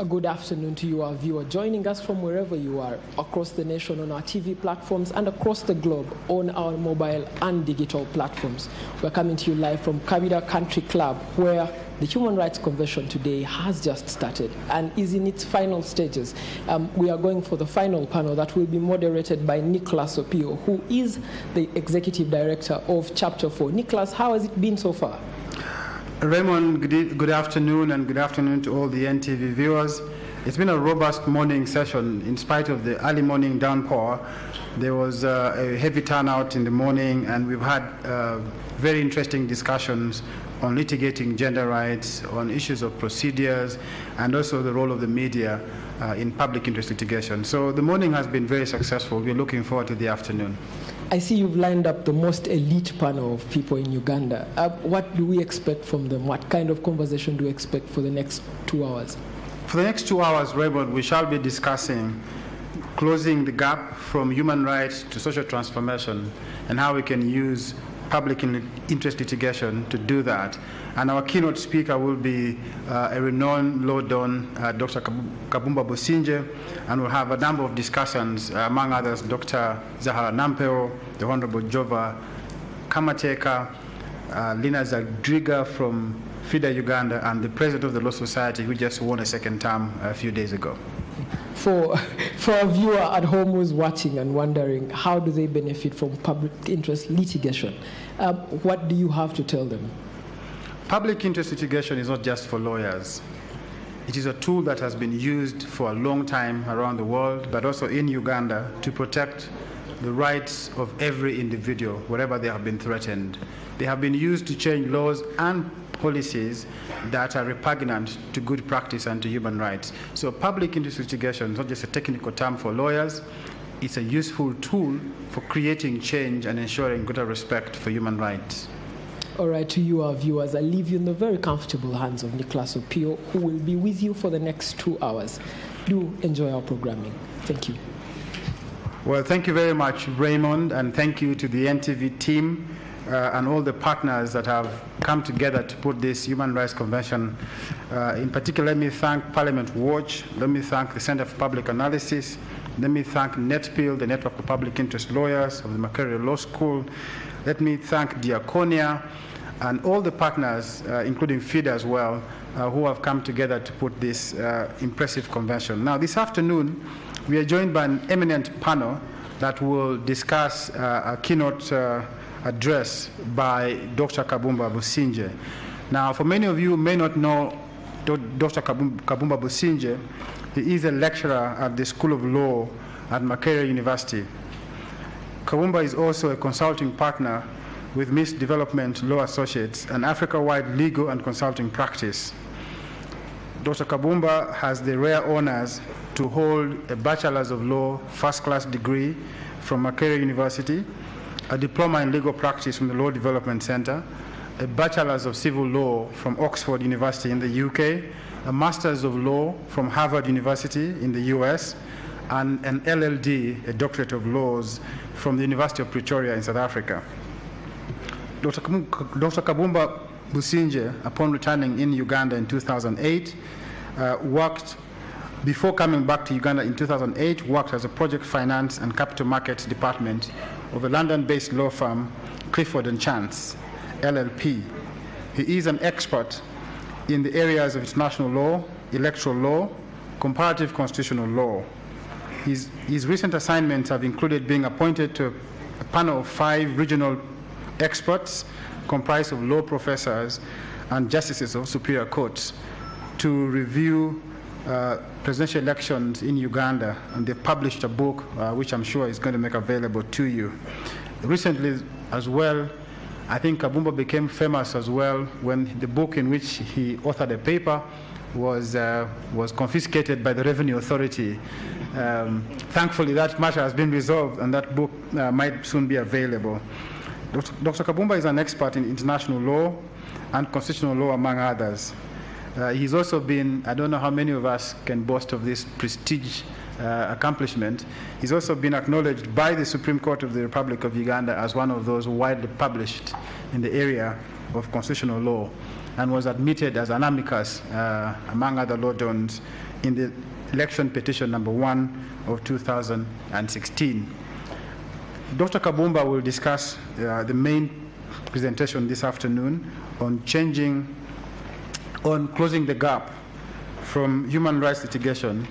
A good afternoon to you, our viewer, joining us from wherever you are across the nation on our TV platforms and across the globe on our mobile and digital platforms. We're coming to you live from Kabira Country Club, where the Human Rights Convention today has just started and is in its final stages. We are going for the final panel that will be moderated by Nicholas Opio, who is the Executive Director of Chapter 4. Nicholas, how has it been so far? Raymond, good afternoon, and good afternoon to all the NTV viewers. It's been a robust morning session. In spite of the early morning downpour, there was a heavy turnout in the morning, and we've had very interesting discussions on litigating gender rights, on issues of procedures, and also the role of the media in public interest litigation. So the morning has been very successful. We're looking forward to the afternoon. I see you've lined up the most elite panel of people in Uganda. What do we expect from them? What kind of conversation do we expect for the next 2 hours? For the next 2 hours, Raymond, we shall be discussing closing the gap from human rights to social transformation and how we can use public interest litigation to do that. And our keynote speaker will be a renowned law don, Dr. Kabumba Businje, and we'll have a number of discussions, among others, Dr. Zahara Nampeo, the Honorable Jova Kamateka, Lina Zadriga from FIDA Uganda, and the President of the Law Society, who just won a second term a few days ago. For a viewer at home who's watching and wondering, how do they benefit from public interest litigation? What do you have to tell them? Public interest litigation is not just for lawyers. It is a tool that has been used for a long time around the world, but also in Uganda, to protect the rights of every individual, wherever they have been threatened. They have been used to change laws and policies that are repugnant to good practice and to human rights. So public interest litigation is not just a technical term for lawyers. It's a useful tool for creating change and ensuring greater respect for human rights. All right, to you, our viewers, I leave you in the very comfortable hands of Nicholas Opio, who will be with you for the next 2 hours. Do enjoy our programming. Thank you. Well, thank you very much, Raymond, and thank you to the NTV team and all the partners that have come together to put this Human Rights Convention. In particular, let me thank Parliament Watch. Let me thank the Center for Public Analysis. Let me thank NetPIL, the Network of Public Interest Lawyers of the Makerere Law School. Let me thank Diaconia and all the partners, including FIDA as well, who have come together to put this impressive convention. Now, this afternoon, we are joined by an eminent panel that will discuss a keynote address by Dr. Kabumba Businje. Now, for many of you who may not know Dr. Kabumba Businje, he is a lecturer at the School of Law at Makerere University. Kabumba is also a consulting partner with Miss Development Law Associates, an Africa-wide legal and consulting practice. Dr. Kabumba has the rare honors to hold a Bachelor's of Law first-class degree from Makerere University, a diploma in legal practice from the Law Development Center, a Bachelor's of Civil Law from Oxford University in the UK, a Master's of Law from Harvard University in the US, and an LLD, a Doctorate of Laws, from the University of Pretoria in South Africa. Dr. Kabumba Businje, upon returning in Uganda in 2008, before coming back to Uganda in 2008, worked as a project finance and capital markets department of a London-based law firm, Clifford & Chance, LLP. He is an expert in the areas of international law, electoral law, comparative constitutional law. His recent assignments have included being appointed to a panel of 5 regional experts comprised of law professors and justices of superior courts to review presidential elections in Uganda, and they've published a book which I'm sure is going to make available to you. Recently as well, I think Kabumba became famous as well when the book in which he authored a paper was confiscated by the Revenue Authority. Thankfully, that matter has been resolved, and that book might soon be available. Dr. Kabumba is an expert in international law and constitutional law, among others. He's also been, I don't know how many of us can boast of this prestige accomplishment. He's also been acknowledged by the Supreme Court of the Republic of Uganda as one of those widely published in the area of constitutional law. and was admitted as an amicus, among other law dons, in the election petition number 1 of 2016. Dr. Kabumba will discuss the main presentation this afternoon on closing the gap from human rights litigation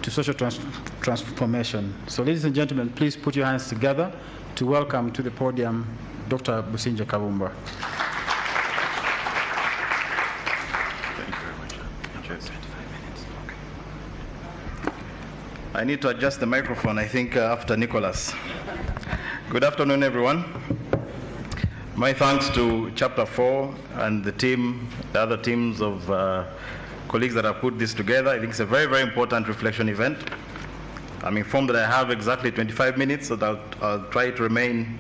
to social transformation. So, ladies and gentlemen, please put your hands together to welcome to the podium Dr. Businje Kabumba. Thank you very much. Just 25 minutes. Okay. I need to adjust the microphone, I think, after Nicholas. Good afternoon, everyone. My thanks to Chapter 4 and the team, the other teams of colleagues that have put this together. I think it's a very, very important reflection event. I'm informed that I have exactly 25 minutes, so that I'll try to remain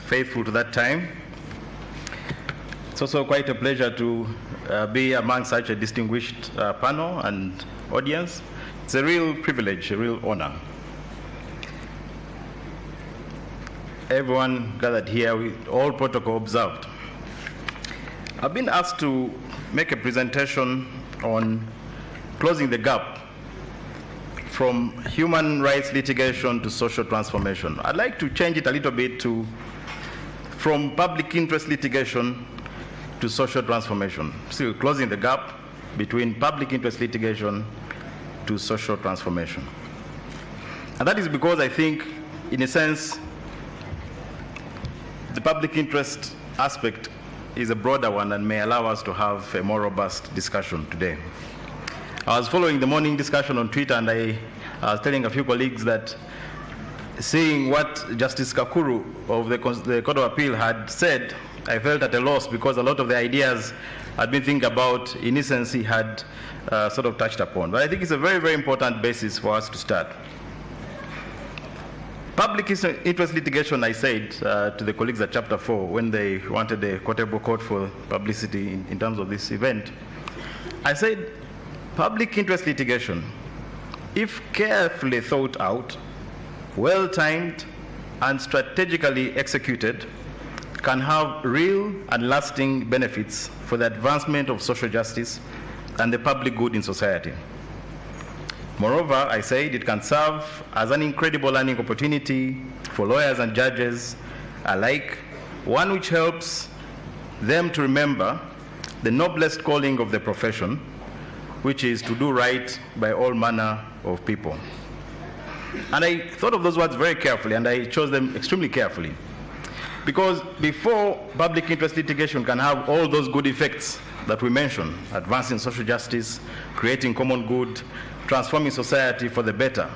faithful to that time. It's also quite a pleasure to be among such a distinguished panel and audience. It's a real privilege, a real honor. Everyone gathered here with all protocol observed. I've been asked to make a presentation on closing the gap from human rights litigation to social transformation. I'd like to change it a little bit to from public interest litigation to social transformation. Still closing the gap between public interest litigation to social transformation. And that is because I think, in a sense, the public interest aspect is a broader one and may allow us to have a more robust discussion today. I was following the morning discussion on Twitter, and I was telling a few colleagues that seeing what Justice Kakuru of the Court of Appeal had said, I felt at a loss because a lot of the ideas I'd been thinking about, in essence, he had sort of touched upon. But I think it's a very, very important basis for us to start. Public interest litigation, I said to the colleagues at Chapter 4 when they wanted a quotable court for publicity in terms of this event, I said public interest litigation, if carefully thought out, well-timed, and strategically executed, can have real and lasting benefits for the advancement of social justice and the public good in society. Moreover, I said it can serve as an incredible learning opportunity for lawyers and judges alike, one which helps them to remember the noblest calling of the profession, which is to do right by all manner of people. And I thought of those words very carefully, and I chose them extremely carefully. Because before public interest litigation can have all those good effects that we mentioned, advancing social justice, creating common good, transforming society for the better,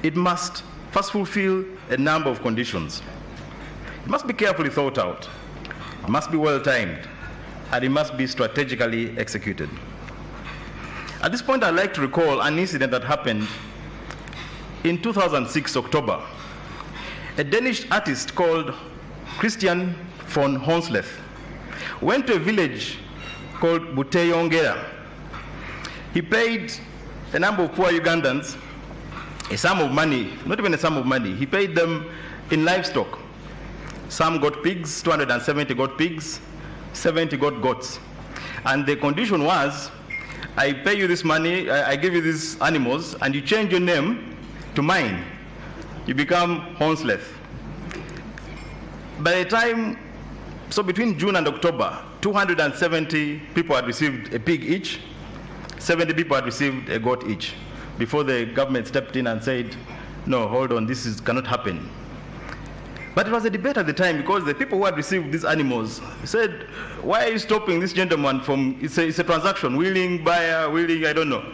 it must first fulfill a number of conditions. It must be carefully thought out, it must be well-timed, and it must be strategically executed. At this point, I'd like to recall an incident that happened in 2006, October. A Danish artist called Christian von Honsleth went to a village called Buteyongera. He paid a number of poor Ugandans a sum of money, not even a sum of money. He paid them in livestock. Some got pigs, 270 got pigs, 70 got goats. And the condition was, I pay you this money, I give you these animals, and you change your name to mine. You become Honsleth. By the time, so between June and October, 270 people had received a pig each, 70 people had received a goat each, before the government stepped in and said, no, hold on, this cannot happen. But it was a debate at the time because the people who had received these animals said, why are you stopping this gentleman from, it's a transaction, willing, buyer, willing, I don't know.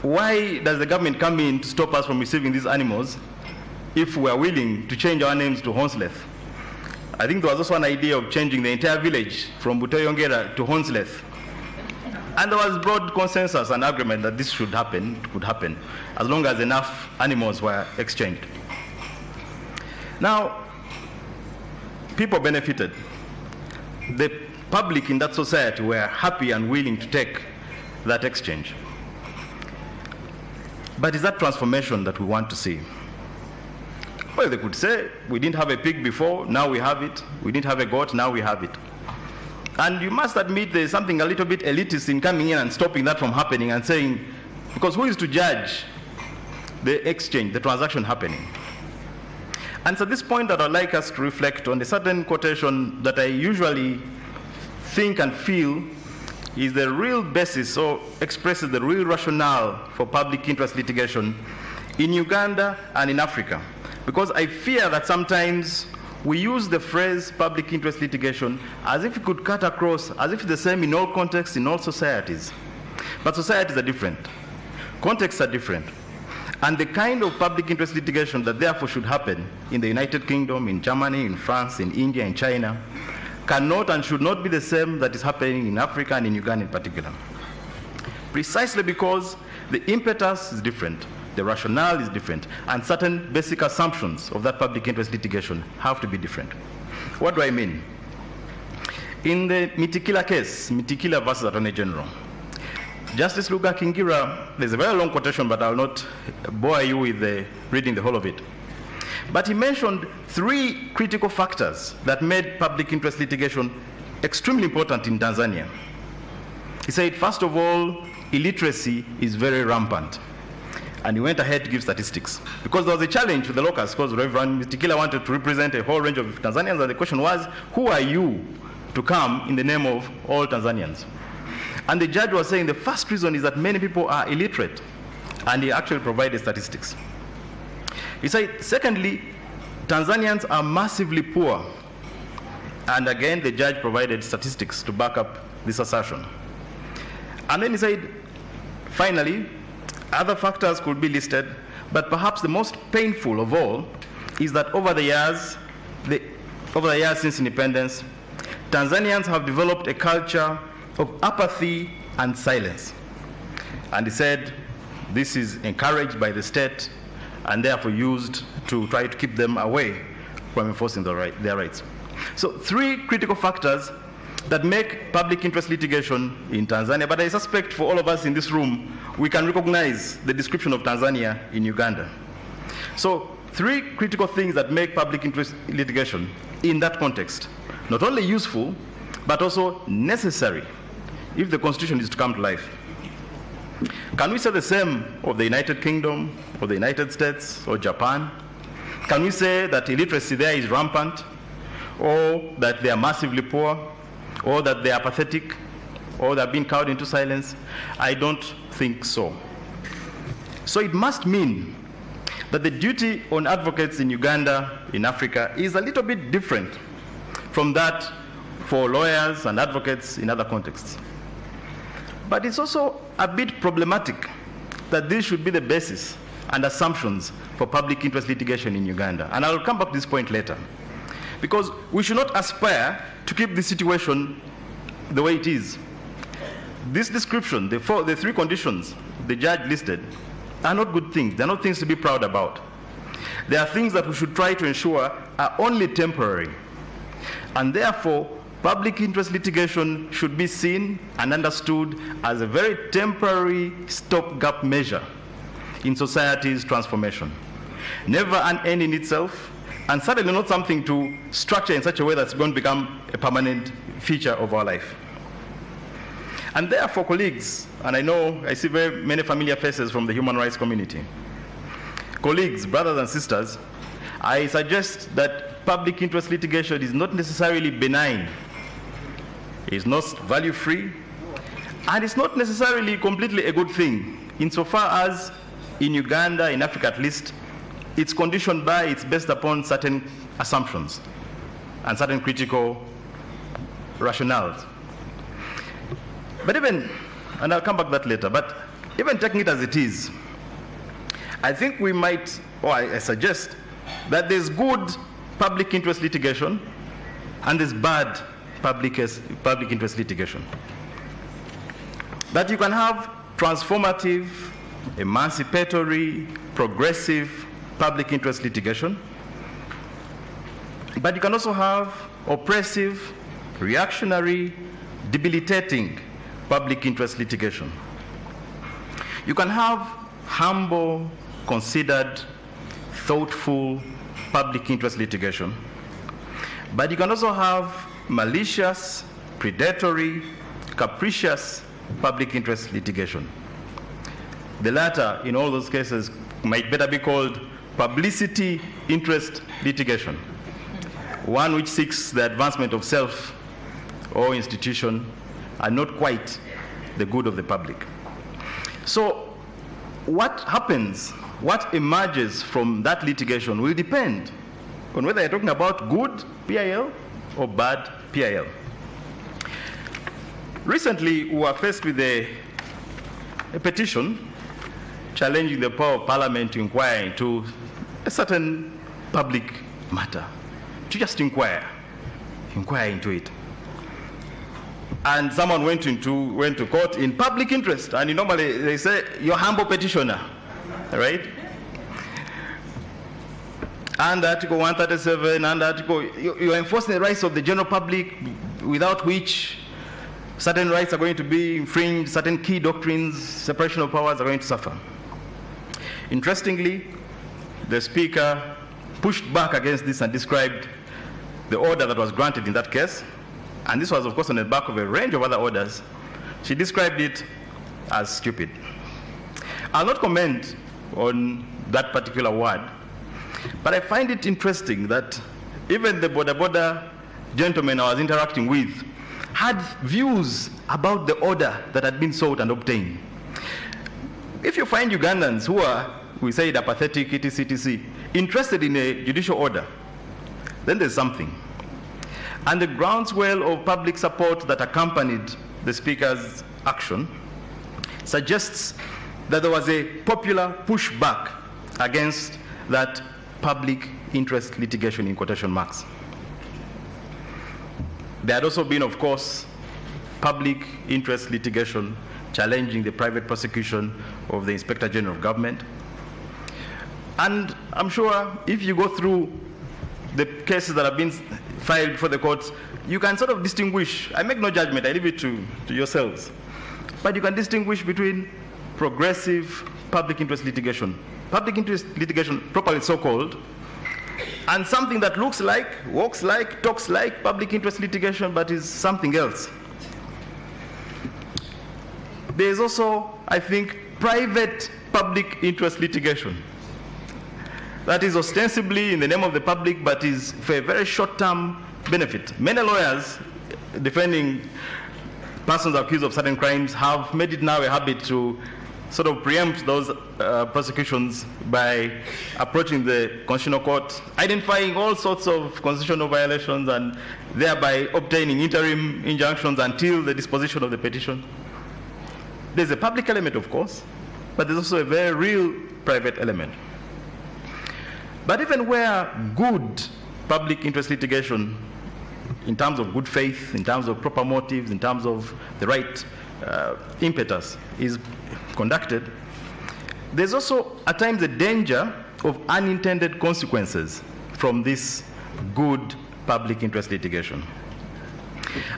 Why does the government come in to stop us from receiving these animals if we are willing to change our names to Honsleth? I think there was also an idea of changing the entire village from Buteyongera to Honsleth. And there was broad consensus and agreement that this should happen, could happen, as long as enough animals were exchanged. Now, people benefited. The public in that society were happy and willing to take that exchange. But is that transformation that we want to see? Well, they could say, we didn't have a pig before, now we have it. We didn't have a goat, now we have it. And you must admit there's something a little bit elitist in coming in and stopping that from happening and saying, because who is to judge the exchange, the transaction happening? And so, this point that I'd like us to reflect on, a certain quotation that I usually think and feel is the real basis or expresses the real rationale for public interest litigation in Uganda and in Africa. Because I fear that sometimes we use the phrase public interest litigation as if it could cut across, as if it's the same in all contexts, in all societies. But societies are different. Contexts are different. And the kind of public interest litigation that therefore should happen in the United Kingdom, in Germany, in France, in India, in China, cannot and should not be the same that is happening in Africa and in Uganda in particular. Precisely because the impetus is different, the rationale is different, and certain basic assumptions of that public interest litigation have to be different. What do I mean? In the Mitikila case, Mitikila versus Attorney General, Justice Luga Kingira, there's a very long quotation, but I'll not bore you with reading the whole of it. But he mentioned 3 critical factors that made public interest litigation extremely important in Tanzania. He said, first of all, illiteracy is very rampant. And he went ahead to give statistics. Because there was a challenge with the locals, because Reverend Mitikila wanted to represent a whole range of Tanzanians, and the question was, who are you to come in the name of all Tanzanians? And the judge was saying the first reason is that many people are illiterate, and he actually provided statistics. He said, secondly, Tanzanians are massively poor. And again, the judge provided statistics to back up this assertion. And then he said, finally, other factors could be listed, but perhaps the most painful of all is that over the years since independence, Tanzanians have developed a culture of apathy and silence. And he said this is encouraged by the state and therefore used to try to keep them away from enforcing their rights. So 3 critical factors that make public interest litigation in Tanzania, but I suspect for all of us in this room, we can recognize the description of Tanzania in Uganda. So 3 critical things that make public interest litigation in that context not only useful, but also necessary if the Constitution is to come to life. Can we say the same of the United Kingdom, or the United States, or Japan? Can we say that illiteracy there is rampant, or that they are massively poor, or that they are pathetic, or they are being cowed into silence? I don't think so. So it must mean that the duty on advocates in Uganda, in Africa, is a little bit different from that for lawyers and advocates in other contexts. But it's also a bit problematic that this should be the basis and assumptions for public interest litigation in Uganda. And I'll come back to this point later. Because we should not aspire to keep the situation the way it is. This description, the 3 conditions the judge listed, are not good things. They're not things to be proud about. They are things that we should try to ensure are only temporary. And therefore, public interest litigation should be seen and understood as a very temporary stopgap measure in society's transformation. Never an end in itself, and certainly not something to structure in such a way that's going to become a permanent feature of our life. And therefore, colleagues, and I know I see very many familiar faces from the human rights community, colleagues, brothers and sisters, I suggest that public interest litigation is not necessarily benign. It's not value-free, and it's not necessarily completely a good thing, insofar as in Uganda, in Africa at least, it's conditioned by, it's based upon certain assumptions and certain critical rationales. But even, and I'll come back to that later, but even taking it as it is, I think we might, or I suggest, that there's good public interest litigation and there's bad public interest litigation. That you can have transformative, emancipatory, progressive public interest litigation, but you can also have oppressive, reactionary, debilitating public interest litigation. You can have humble, considered, thoughtful public interest litigation, but you can also have malicious, predatory, capricious public interest litigation. The latter, in all those cases, might better be called publicity interest litigation, one which seeks the advancement of self or institution and not quite the good of the public. So what happens, what emerges from that litigation will depend on whether you're talking about good PIL or bad PIL. Recently, we were faced with a petition challenging the power of Parliament to inquire into a certain public matter, to just inquire into it. And someone went to court in public interest, and normally they say, you're humble petitioner, right? And Article 137, and Article, you're enforcing the rights of the general public, without which certain rights are going to be infringed, certain key doctrines, separation of powers are going to suffer. Interestingly, the Speaker pushed back against this and described the order that was granted in that case, and this was, of course, on the back of a range of other orders. She described it as stupid. I'll not comment on that particular word, but I find it interesting that even the border gentleman I was interacting with had views about the order that had been sought and obtained. If you find Ugandans who are, we say, apathetic, etc., interested in a judicial order, then there's something. And the groundswell of public support that accompanied the Speaker's action suggests that there was a popular pushback against that public interest litigation, in quotation marks. There had also been, of course, public interest litigation challenging the private prosecution of the Inspector General of Government. And I'm sure if you go through the cases that have been filed before the courts, you can sort of distinguish. I make no judgment, I leave it to yourselves. But you can distinguish between progressive public interest litigation, properly so-called, and something that looks like, walks like, talks like public interest litigation, but is something else. There is also, I think, private public interest litigation. That is ostensibly in the name of the public, but is for a very short-term benefit. Many lawyers defending persons accused of certain crimes have made it now a habit to sort of preempt those prosecutions by approaching the Constitutional Court, identifying all sorts of constitutional violations, and thereby obtaining interim injunctions until the disposition of the petition. There's a public element, of course, but there's also a very real private element. But even where good public interest litigation, in terms of good faith, in terms of proper motives, in terms of the right impetus, is conducted, there's also at times a danger of unintended consequences from this good public interest litigation.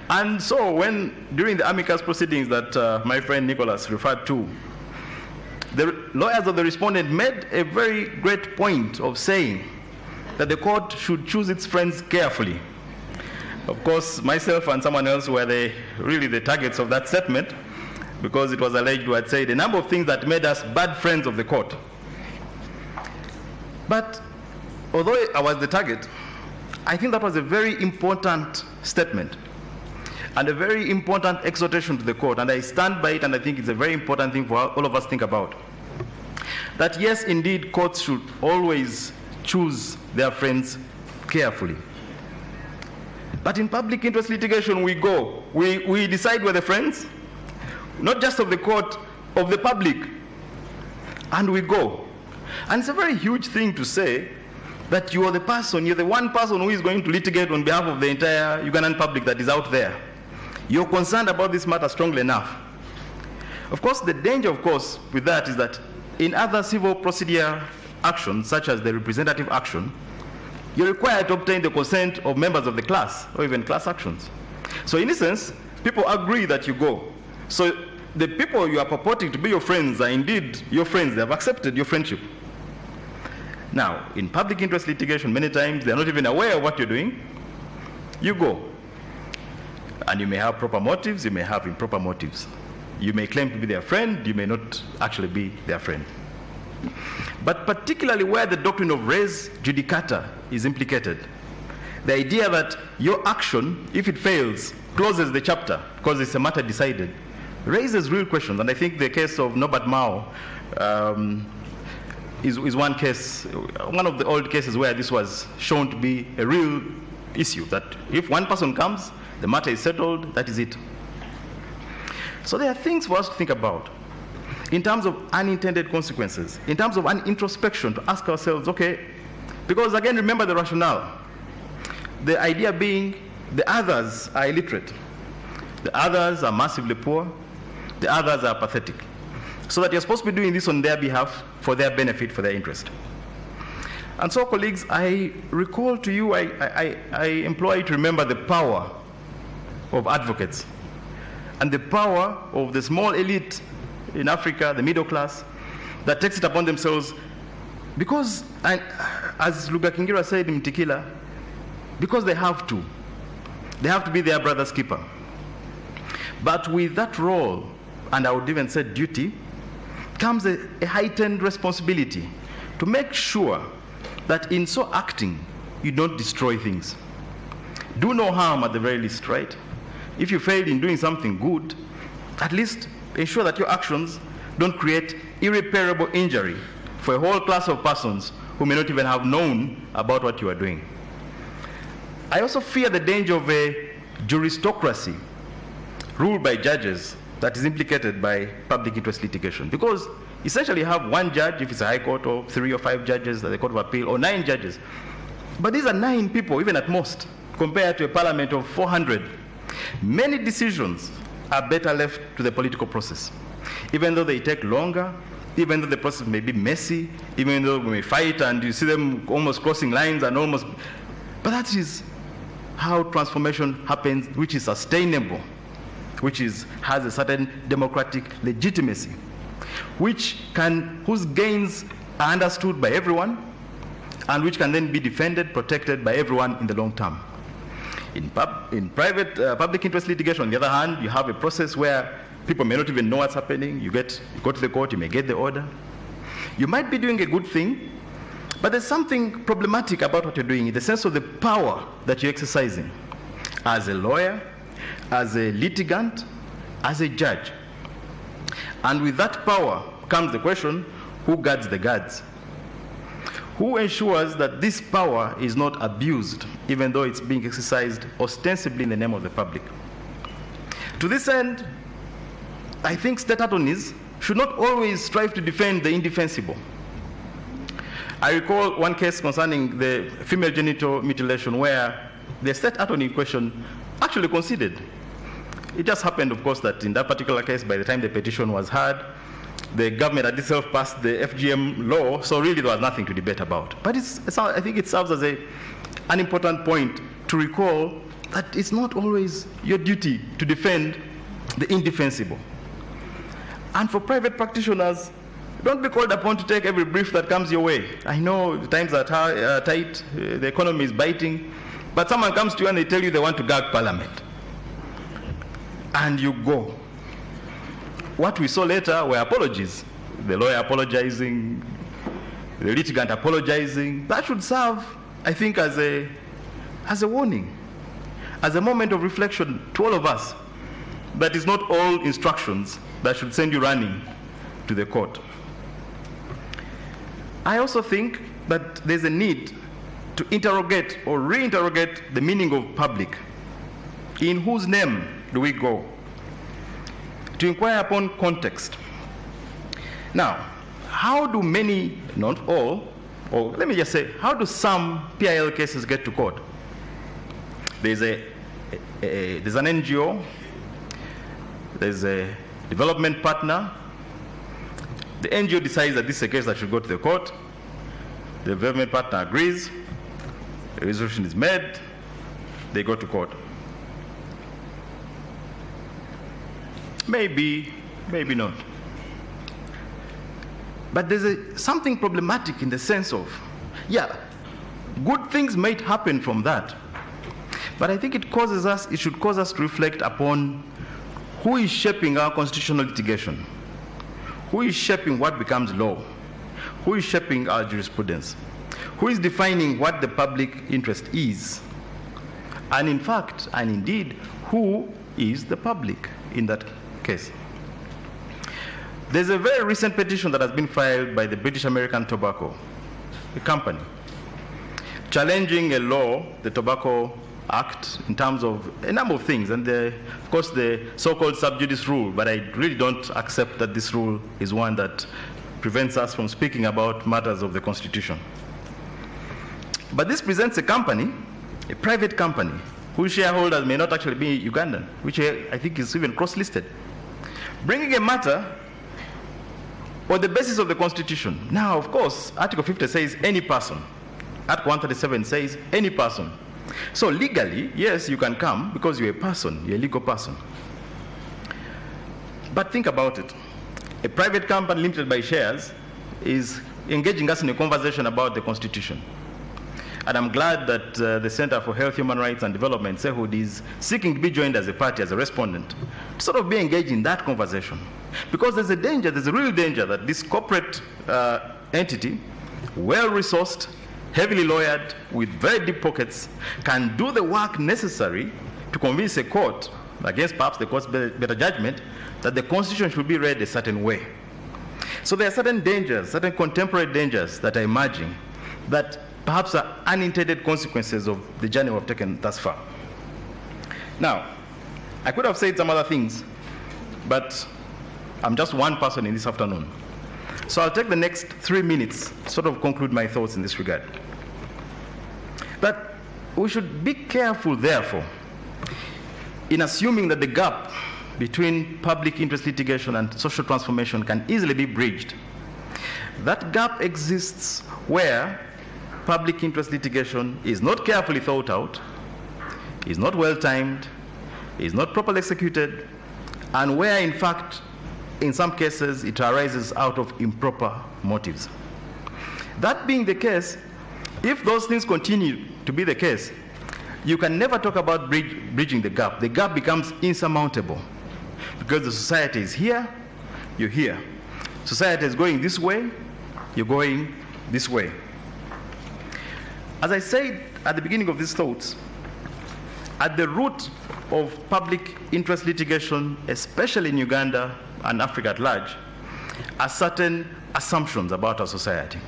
And so when, during the amicus proceedings that my friend Nicholas referred to, the lawyers of the respondent made a very great point of saying that the court should choose its friends carefully. Of course, myself and someone else were really the targets of that statement, because it was alleged we had said a number of things that made us bad friends of the court. But although I was the target, I think that was a very important statement and a very important exhortation to the court, and I stand by it, and I think it's a very important thing for all of us to think about. That yes, indeed, courts should always choose their friends carefully. But in public interest litigation, we decide we're the friends, not just of the court, of the public, and we go. And it's a very huge thing to say that you are the person, you're the one person who is going to litigate on behalf of the entire Ugandan public that is out there. You're concerned about this matter strongly enough. Of course, the danger, of course, with that is that in other civil procedure actions, such as the representative action, you're required to obtain the consent of members of the class, or even class actions. So in essence, people agree that you go. So the people you are purporting to be your friends are indeed your friends. They have accepted your friendship. Now, in public interest litigation, many times they're not even aware of what you're doing. You go. And you may have proper motives, you may have improper motives. You may claim to be their friend, you may not actually be their friend. But particularly where the doctrine of res judicata is implicated, the idea that your action, if it fails, closes the chapter because it's a matter decided, raises real questions. And I think the case of Norbert Mao is one case, one of the old cases where this was shown to be a real issue, that if one person comes, the matter is settled, that is it. So there are things for us to think about in terms of unintended consequences, in terms of an introspection to ask ourselves, okay, because again, remember the rationale. The idea being the others are illiterate, the others are massively poor, the others are pathetic. So that you're supposed to be doing this on their behalf, for their benefit, for their interest. And so, colleagues, I recall to you, I implore you to remember the power of advocates and the power of the small elite in Africa, the middle class, that takes it upon themselves because, as Lugakingira said in Mtikila, because they have to be their brother's keeper. But with that role, and I would even say duty, comes a heightened responsibility to make sure that in so acting, you don't destroy things. Do no harm at the very least, right? If you fail in doing something good, at least ensure that your actions don't create irreparable injury for a whole class of persons who may not even have known about what you are doing. I also fear the danger of a juristocracy ruled by judges that is implicated by public interest litigation. Because essentially you have one judge, if it's a high court, or 3 or 5 judges at the Court of Appeal, or 9 judges. But these are 9 people, even at most, compared to a parliament of 400. Many decisions are better left to the political process. Even though they take longer, even though the process may be messy, even though we may fight and you see them almost crossing lines and almost... But that is how transformation happens, which is sustainable, which has a certain democratic legitimacy, whose gains are understood by everyone, and which can then be defended, protected by everyone in the long term. In private public interest litigation, on the other hand, you have a process where people may not even know what's happening. You go to the court, you may get the order. You might be doing a good thing, but there's something problematic about what you're doing in the sense of the power that you're exercising as a lawyer, as a litigant, as a judge. And with that power comes the question, who guards the guards? Who ensures that this power is not abused, even though it's being exercised ostensibly in the name of the public? To this end, I think state attorneys should not always strive to defend the indefensible. I recall one case concerning the female genital mutilation where the state attorney in question actually conceded. It just happened, of course, that in that particular case, by the time the petition was heard, the government had itself passed the FGM law, so really there was nothing to debate about. But I think it serves as an important point to recall that it's not always your duty to defend the indefensible. And for private practitioners, don't be called upon to take every brief that comes your way. I know the times are tight, the economy is biting, but someone comes to you and they tell you they want to gag Parliament. And you go. What we saw later were apologies. The lawyer apologizing, the litigant apologizing. That should serve, I think, as a warning, as a moment of reflection to all of us. That is not all instructions that should send you running to the court. I also think that there's a need to interrogate or reinterrogate the meaning of public. In whose name do we go? To inquire upon context. Now, how do many, not all, or let me just say, how do some PIL cases get to court? There's an NGO, there's a development partner. The NGO decides that this is a case that should go to the court. The development partner agrees. A resolution is made. They go to court. Maybe, maybe not. But there's something problematic in the sense of, yeah, good things might happen from that. But I think it should cause us to reflect upon who is shaping our constitutional litigation, who is shaping what becomes law, who is shaping our jurisprudence, who is defining what the public interest is, and in fact, and indeed, who is the public in that case. There's a very recent petition that has been filed by the British American Tobacco, a company, challenging a law, the Tobacco Act, in terms of a number of things, and of course the so-called sub judice rule, but I really don't accept that this rule is one that prevents us from speaking about matters of the Constitution. But this presents a company, a private company, whose shareholders may not actually be Ugandan, which I think is even cross-listed, bringing a matter on the basis of the Constitution. Now, of course, Article 50 says any person. Article 137 says any person. So legally, yes, you can come because you're a person, you're a legal person. But think about it. A private company limited by shares is engaging us in a conversation about the Constitution. And I'm glad that the Center for Health, Human Rights and Development, CEHUD, is seeking to be joined as a party, as a respondent, to sort of be engaged in that conversation. Because there's a danger, there's a real danger that this corporate entity, well-resourced, heavily lawyered, with very deep pockets, can do the work necessary to convince a court, against perhaps the court's better judgment, that the Constitution should be read a certain way. So there are certain dangers, certain contemporary dangers that are emerging that perhaps are unintended consequences of the journey we've taken thus far. Now, I could have said some other things, but I'm just one person in this afternoon. So I'll take the next 3 minutes to sort of conclude my thoughts in this regard. But we should be careful, therefore, in assuming that the gap between public interest litigation and social transformation can easily be bridged. That gap exists where public interest litigation is not carefully thought out, is not well timed, is not properly executed, and where, in fact, in some cases, it arises out of improper motives. That being the case, if those things continue to be the case, you can never talk about bridging the gap. The gap becomes insurmountable because the society is here, you're here. Society is going this way, you're going this way. As I said at the beginning of these thoughts, at the root of public interest litigation, especially in Uganda and Africa at large, are certain assumptions about our society,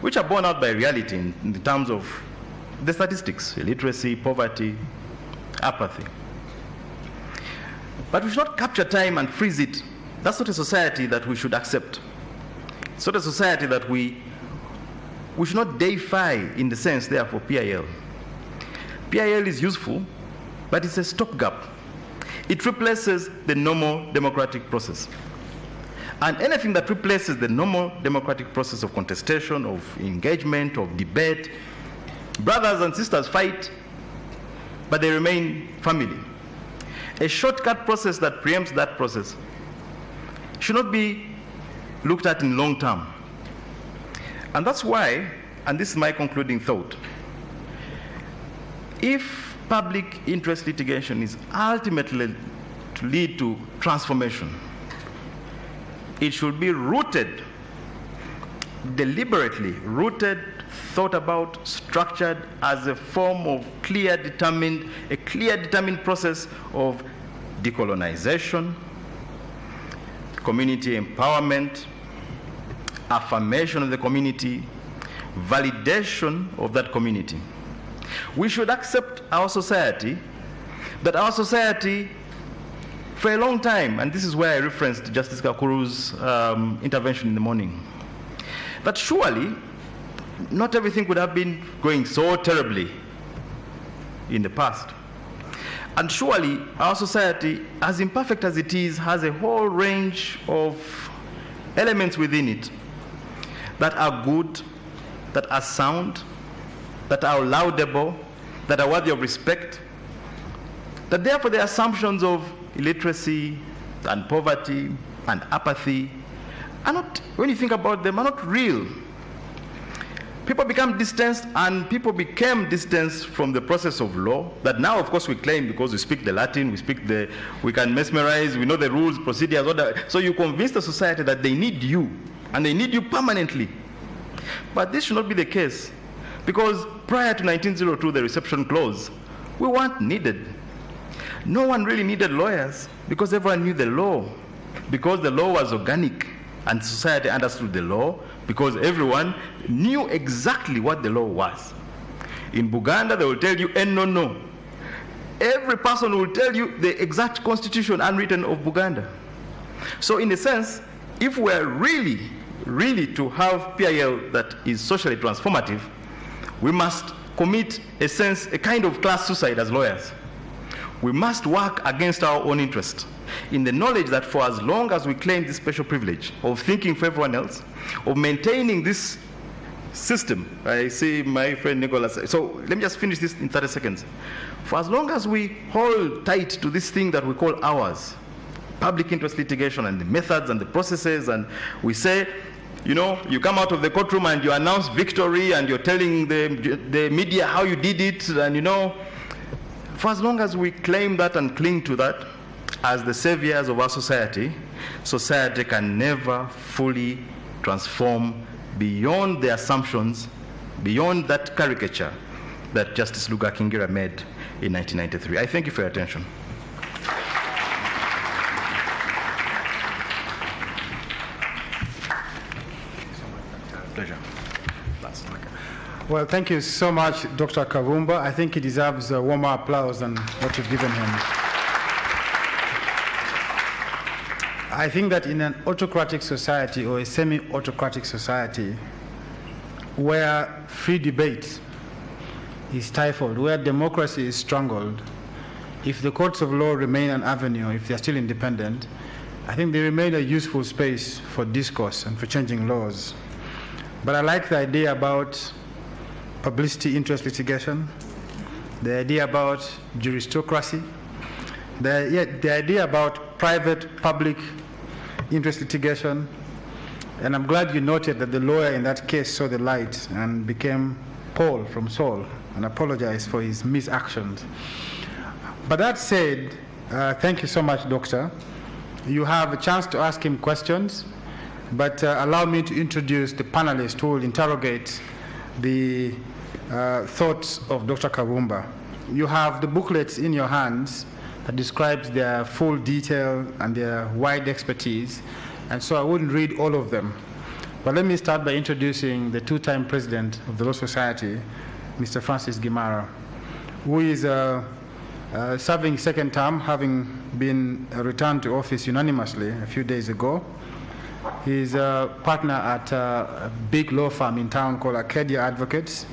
which are borne out by reality in terms of the statistics: illiteracy, poverty, apathy. But we should not capture time and freeze it. That's not a society that we should accept. It's not a society that we should not deify in the sense, therefore, PIL. PIL is useful, but it's a stopgap. It replaces the normal democratic process. And anything that replaces the normal democratic process of contestation, of engagement, of debate, brothers and sisters fight, but they remain family. A shortcut process that preempts that process should not be looked at in long term. And that's why, and this is my concluding thought, if public interest litigation is ultimately to lead to transformation, it should be rooted, deliberately rooted, thought about, structured as a form of a clear determined process of decolonization, community empowerment, affirmation of the community, validation of that community. We should accept our society, that our society, for a long time, and this is where I referenced Justice Kakuru's intervention in the morning, that surely not everything could have been going so terribly in the past. And surely our society, as imperfect as it is, has a whole range of elements within it that are good, that are sound, that are laudable, that are worthy of respect, that therefore the assumptions of illiteracy and poverty and apathy are not, when you think about them, are not real. people become distanced, and people became distanced from the process of law that now, of course, we claim because we speak the Latin, we can mesmerize, we know the rules, procedures, all that. So you convince the society that they need you, and they need you permanently. But this should not be the case, because prior to 1902, the reception clause, we weren't needed. No one really needed lawyers because everyone knew the law, because the law was organic and society understood the law because everyone knew exactly what the law was. In Buganda, they will tell you, no. Every person will tell you the exact constitution unwritten of Buganda. So in a sense, if we're really to have PIL that is socially transformative, we must commit a kind of class suicide as lawyers. We must work against our own interest, in the knowledge that for as long as we claim this special privilege of thinking for everyone else, of maintaining this system, I see my friend Nicholas, so let me just finish this in 30 seconds. For as long as we hold tight to this thing that we call ours, public interest litigation and the methods and the processes, and we say, you come out of the courtroom and you announce victory and you're telling the media how you did it, and for as long as we claim that and cling to that as the saviors of our society, society can never fully transform beyond the assumptions, beyond that caricature that Justice Luga Kingira made in 1993. I thank you for your attention. Pleasure. Well, thank you so much, Dr. Kavumba. I think he deserves a warmer applause than what you've given him. I think that in an autocratic society or a semi-autocratic society where free debate is stifled, where democracy is strangled, if the courts of law remain an avenue, if they're still independent, I think they remain a useful space for discourse and for changing laws. But I like the idea about publicity interest litigation, the idea about juristocracy, the idea about private-public interest litigation, and I'm glad you noted that the lawyer in that case saw the light and became Paul from Saul and apologized for his misactions. But that said, thank you so much, Doctor. You have a chance to ask him questions, but allow me to introduce the panelists who will interrogate the thoughts of Dr. Kavumba. You have the booklets in your hands that describes their full detail and their wide expertise, and so I wouldn't read all of them. But let me start by introducing the two-time president of the Law Society, Mr. Francis Gimara, who is serving second term, having been returned to office unanimously a few days ago. He's a partner at a big law firm in town called Arcadia Advocates.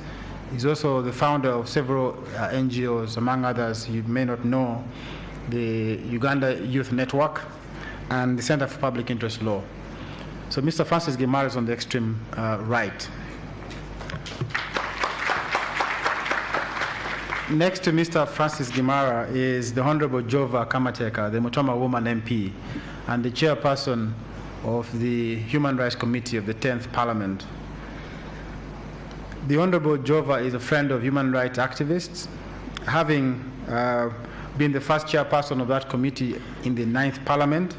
He's also the founder of several NGOs, among others you may not know, the Uganda Youth Network and the Center for Public Interest Law. So Mr. Francis Gimara is on the extreme right. Next to Mr. Francis Gimara is the Honorable Jova Kamateka, the Mutoma woman MP, and the chairperson of the Human Rights Committee of the 10th Parliament. The Honorable Jova is a friend of human rights activists, having been the first chairperson of that committee in the 9th Parliament.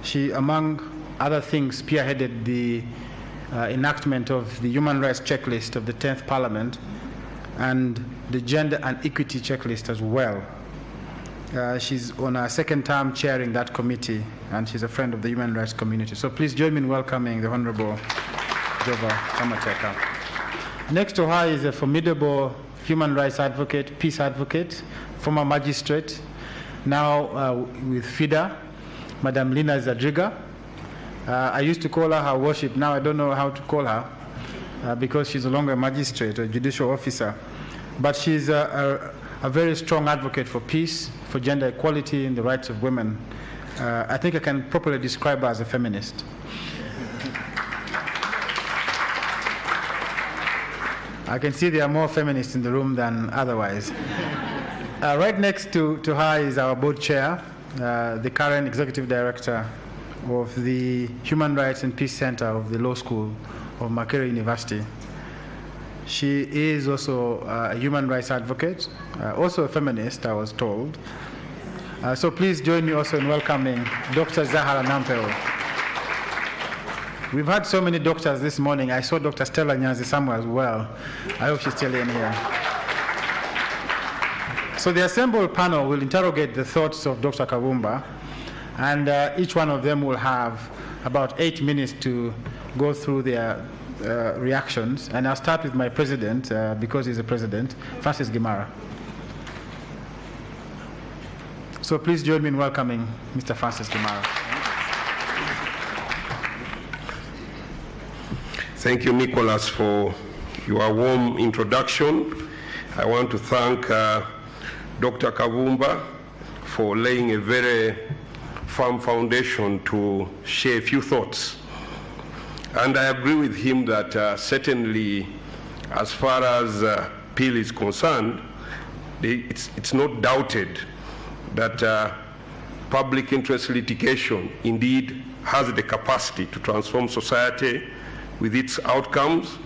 She, among other things, spearheaded the enactment of the human rights checklist of the 10th Parliament and the gender and equity checklist as well. She's on her second term chairing that committee, and she's a friend of the human rights community. So please join me in welcoming the Honorable Jova Kamateka. Next to her is a formidable human rights advocate, peace advocate, former magistrate, now with FIDA, Madam Lina Zadriga. I used to call her her worship. Now I don't know how to call her because she's no longer a magistrate or a judicial officer. But she's a very strong advocate for peace, for gender equality and the rights of women. I think I can properly describe her as a feminist. I can see there are more feminists in the room than otherwise. Right next to her is our board chair, the current executive director of the Human Rights and Peace Center of the Law School of Makerere University. She is also a human rights advocate, also a feminist, I was told. So please join me also in welcoming Dr. Zahara Nampeo. We've had so many doctors this morning. I saw Dr. Stella Nyanzi somewhere as well. I hope she's still in here. So the assembled panel will interrogate the thoughts of Dr. Kavumba, and each one of them will have about 8 minutes to go through their reactions. And I'll start with my president, because he's the president, Francis Gimara. So please join me in welcoming Mr. Francis Gimara. Thank you, Nicholas, for your warm introduction. I want to thank Dr. Kavumba for laying a very firm foundation to share a few thoughts. And I agree with him that certainly, as far as PIL is concerned, it's not doubted that public interest litigation indeed has the capacity to transform society with its outcomes.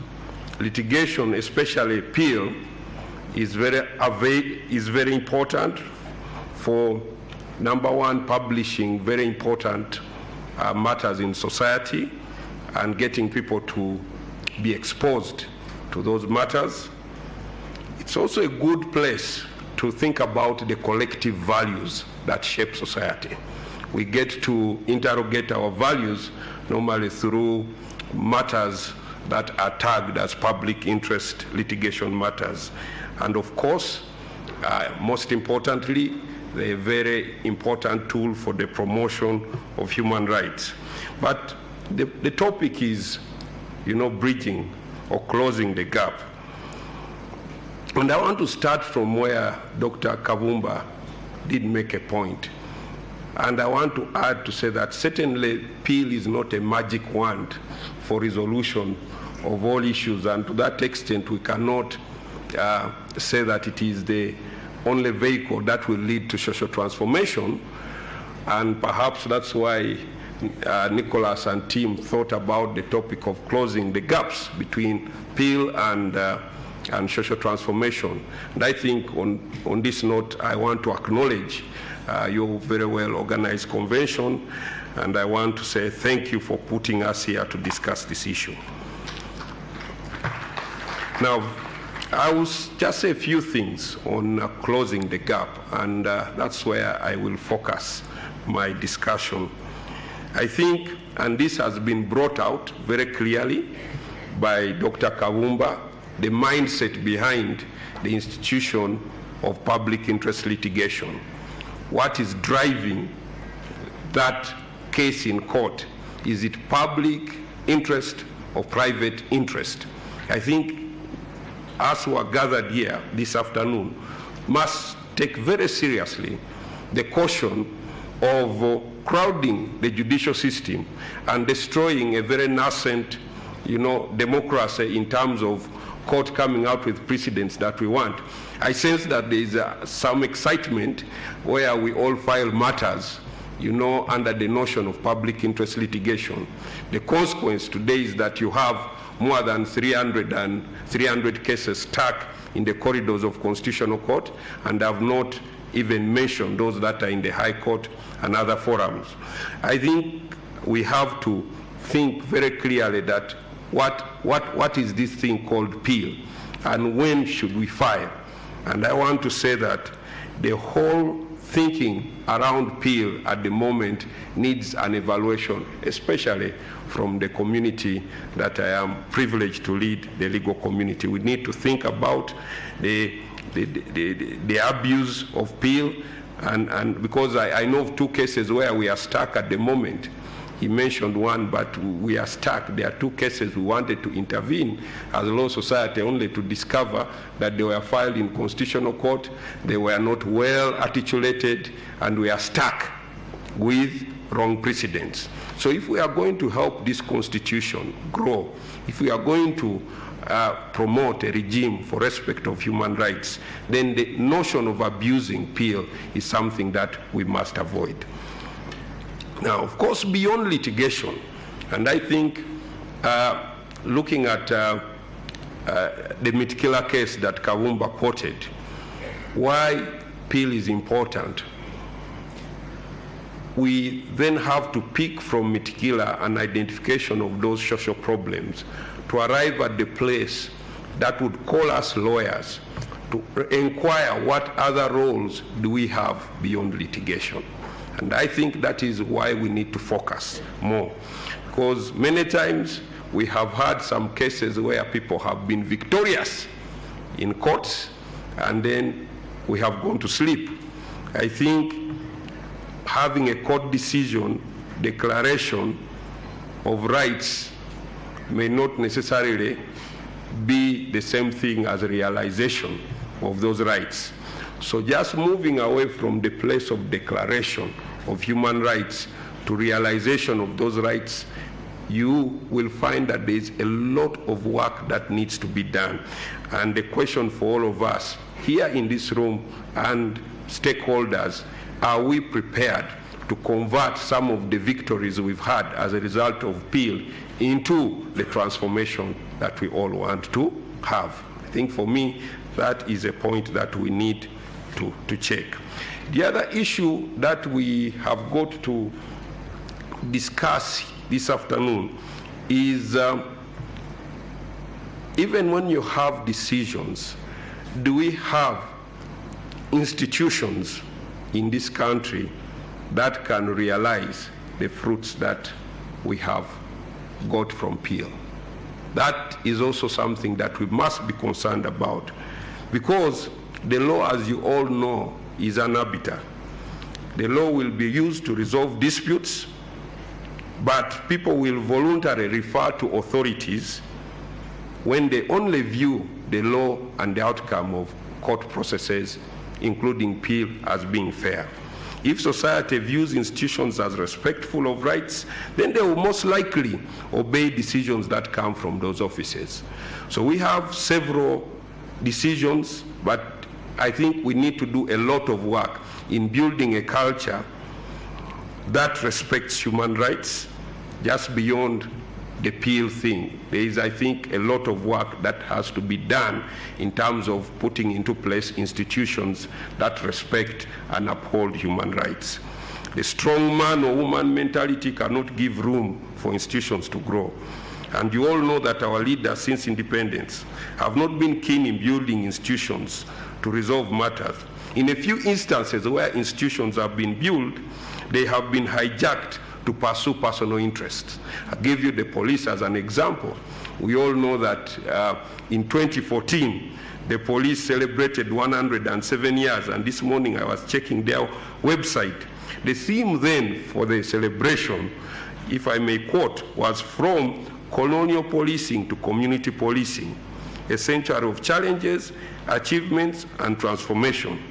Litigation, especially PIL, is very important for, number one, publishing very important matters in society and getting people to be exposed to those matters. It's also a good place to think about the collective values that shape society. We get to interrogate our values normally through matters that are tagged as public interest litigation matters. And of course, most importantly, they're a very important tool for the promotion of human rights. But the topic is, bridging or closing the gap. And I want to start from where Dr. Kavumba did make a point. And I want to add to say that certainly PIL is not a magic wand for resolution of all issues, and to that extent we cannot say that it is the only vehicle that will lead to social transformation. And perhaps that's why Nicholas and team thought about the topic of closing the gaps between PIL and social transformation. And I think on this note, I want to acknowledge your very well organized convention, and I want to say thank you for putting us here to discuss this issue. Now, I will just say a few things on closing the gap, and that's where I will focus my discussion. I think, and this has been brought out very clearly by Dr. Kavumba, the mindset behind the institution of public interest litigation. What is driving that case in court? Is it public interest or private interest? I think us who are gathered here this afternoon must take very seriously the caution of crowding the judicial system and destroying a very nascent, democracy in terms of court coming out with precedents that we want. I sense that there is some excitement where we all file matters, under the notion of public interest litigation. The consequence today is that you have more than 300 cases stuck in the corridors of Constitutional Court, and I've not even mentioned those that are in the High Court and other forums. I think we have to think very clearly that what is this thing called PIL, and when should we file? And I want to say that the whole thinking around PIL at the moment needs an evaluation, especially from the community that I am privileged to lead, the legal community. We need to think about the abuse of PIL, and because I know of 2 cases where we are stuck at the moment. He mentioned one, but we are stuck. There are 2 cases we wanted to intervene as a law society, only to discover that they were filed in Constitutional Court, they were not well articulated, and we are stuck with wrong precedents. So if we are going to help this constitution grow, if we are going to promote a regime for respect of human rights, then the notion of abusing PIL is something that we must avoid. Now, of course, beyond litigation, and I think looking at the Mitkila case that Kavumba quoted, why PIL is important, we then have to pick from Mitkila an identification of those social problems to arrive at the place that would call us lawyers to inquire what other roles do we have beyond litigation. And I think that is why we need to focus more, because many times we have had some cases where people have been victorious in courts and then we have gone to sleep. I think having a court decision, declaration of rights may not necessarily be the same thing as a realization of those rights. So just moving away from the place of declaration of human rights to realization of those rights, you will find that there is a lot of work that needs to be done. And the question for all of us here in this room and stakeholders, are we prepared to convert some of the victories we've had as a result of PIL into the transformation that we all want to have? I think for me, that is a point that we need to check. The other issue that we have got to discuss this afternoon is even when you have decisions, do we have institutions in this country that can realize the fruits that we have got from PIL? That is also something that we must be concerned about, because the law, as you all know, is an arbiter. The law will be used to resolve disputes, but people will voluntarily refer to authorities when they only view the law and the outcome of court processes, including PIL, as being fair. If society views institutions as respectful of rights, then they will most likely obey decisions that come from those offices. So we have several decisions, but I think we need to do a lot of work in building a culture that respects human rights just beyond the PIL thing. There is, I think, a lot of work that has to be done in terms of putting into place institutions that respect and uphold human rights. The strong man or woman mentality cannot give room for institutions to grow. And you all know that our leaders since independence have not been keen in building institutions to resolve matters. In a few instances where institutions have been built, they have been hijacked to pursue personal interests. I'll give you the police as an example. We all know that in 2014, the police celebrated 107 years, and this morning I was checking their website. The theme then for the celebration, if I may quote, was from colonial policing to community policing, a century of challenges, achievements, and transformation.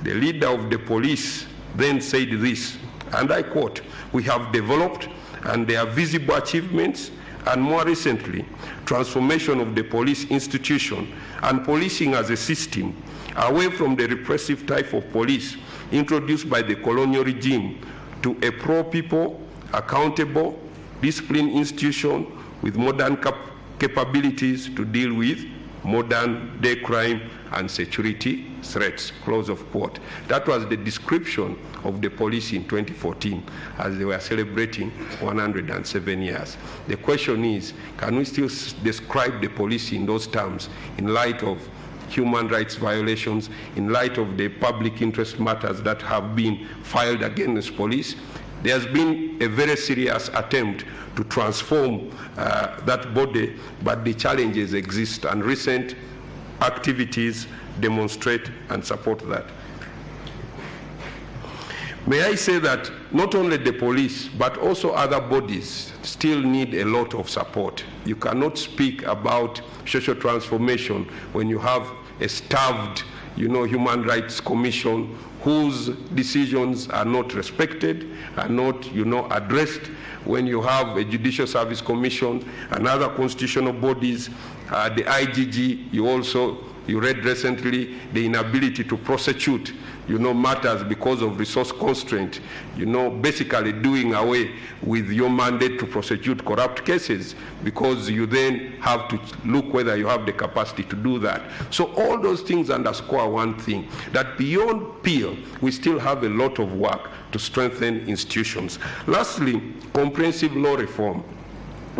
The leader of the police then said this, and I quote, "We have developed, and there are visible achievements, and more recently, transformation of the police institution and policing as a system away from the repressive type of police introduced by the colonial regime to a pro-people, accountable, disciplined institution with modern capabilities to deal with modern day crime and security threats," close of quote. That was the description of the police in 2014 as they were celebrating 107 years. The question is, can we still describe the police in those terms in light of human rights violations, in light of the public interest matters that have been filed against police? There's been a very serious attempt to transform that body, but the challenges exist, and recent activities demonstrate and support that. May I say that not only the police, but also other bodies still need a lot of support. You cannot speak about social transformation when you have a starved, Human Rights Commission whose decisions are not respected, are not, addressed, when you have a Judicial Service Commission and other constitutional bodies, the IGG, you also you read recently the inability to prosecute, matters because of resource constraint, basically doing away with your mandate to prosecute corrupt cases, because you then have to look whether you have the capacity to do that. So all those things underscore one thing, that beyond PEEL, we still have a lot of work to strengthen institutions. Lastly, comprehensive law reform.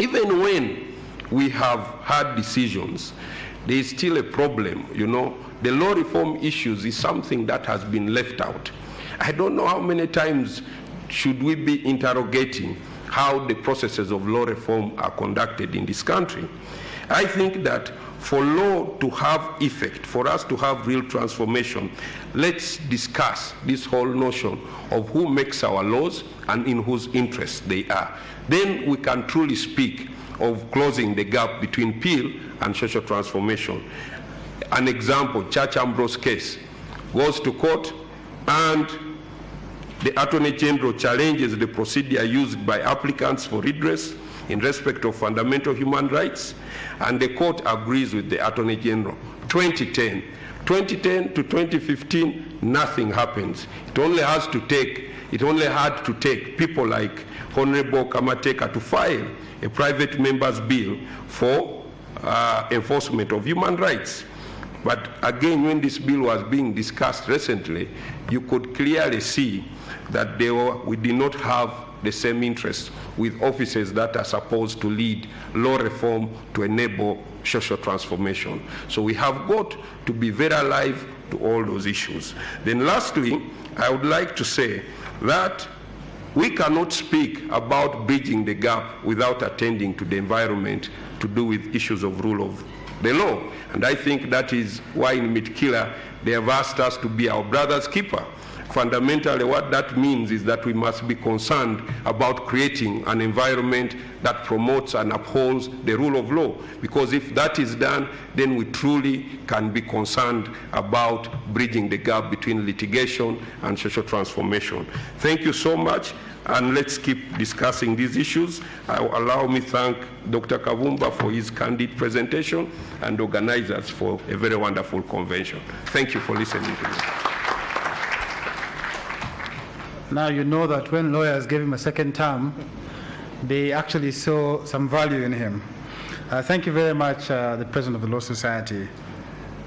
Even when we have had decisions, there is still a problem, The law reform issues is something that has been left out. I don't know how many times should we be interrogating how the processes of law reform are conducted in this country. I think that for law to have effect, for us to have real transformation, let's discuss this whole notion of who makes our laws and in whose interests they are. Then we can truly speak of closing the gap between PEEL and social transformation. An example, Church Ambrose case goes to court and the Attorney General challenges the procedure used by applicants for redress in respect of fundamental human rights, and the court agrees with the Attorney General. 2010 to 2015, nothing happens. It only had to take people like Honorable Kamateka to file a private member's bill for enforcement of human rights. But again, when this bill was being discussed recently, you could clearly see that we did not have the same interests with offices that are supposed to lead law reform to enable social transformation. So we have got to be very alive to all those issues. Then lastly, I would like to say that we cannot speak about bridging the gap without attending to the environment to do with issues of rule of the law. And I think that is why in Mitkila they have asked us to be our brother's keeper. Fundamentally, what that means is that we must be concerned about creating an environment that promotes and upholds the rule of law. Because if that is done, then we truly can be concerned about bridging the gap between litigation and social transformation. Thank you so much, and let's keep discussing these issues. Allow me to thank Dr. Kavumba for his candid presentation and organizers for a very wonderful convention. Thank you for listening to me. Now you know that when lawyers gave him a second term, they actually saw some value in him. Thank you very much, the President of the Law Society.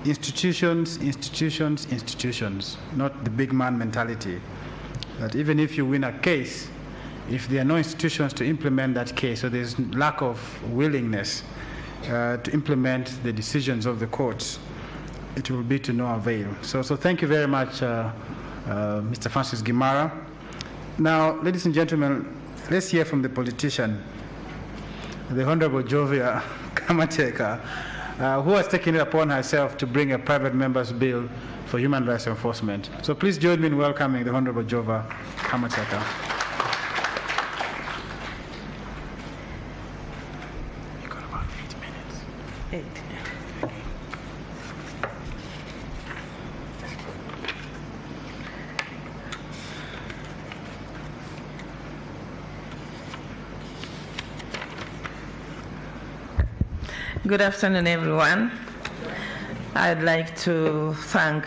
Institutions, institutions, institutions, not the big man mentality. That even if you win a case, if there are no institutions to implement that case, or there's lack of willingness to implement the decisions of the courts, it will be to no avail. So thank you very much, Mr. Francis Gimara. Now, ladies and gentlemen, let's hear from the politician, the Honorable Jovia Kamateka, who has taken it upon herself to bring a private member's bill for human rights enforcement. So please join me in welcoming the Honorable Jovia Kamateka. You got about 8 minutes. 8. Good afternoon, everyone. I'd like to thank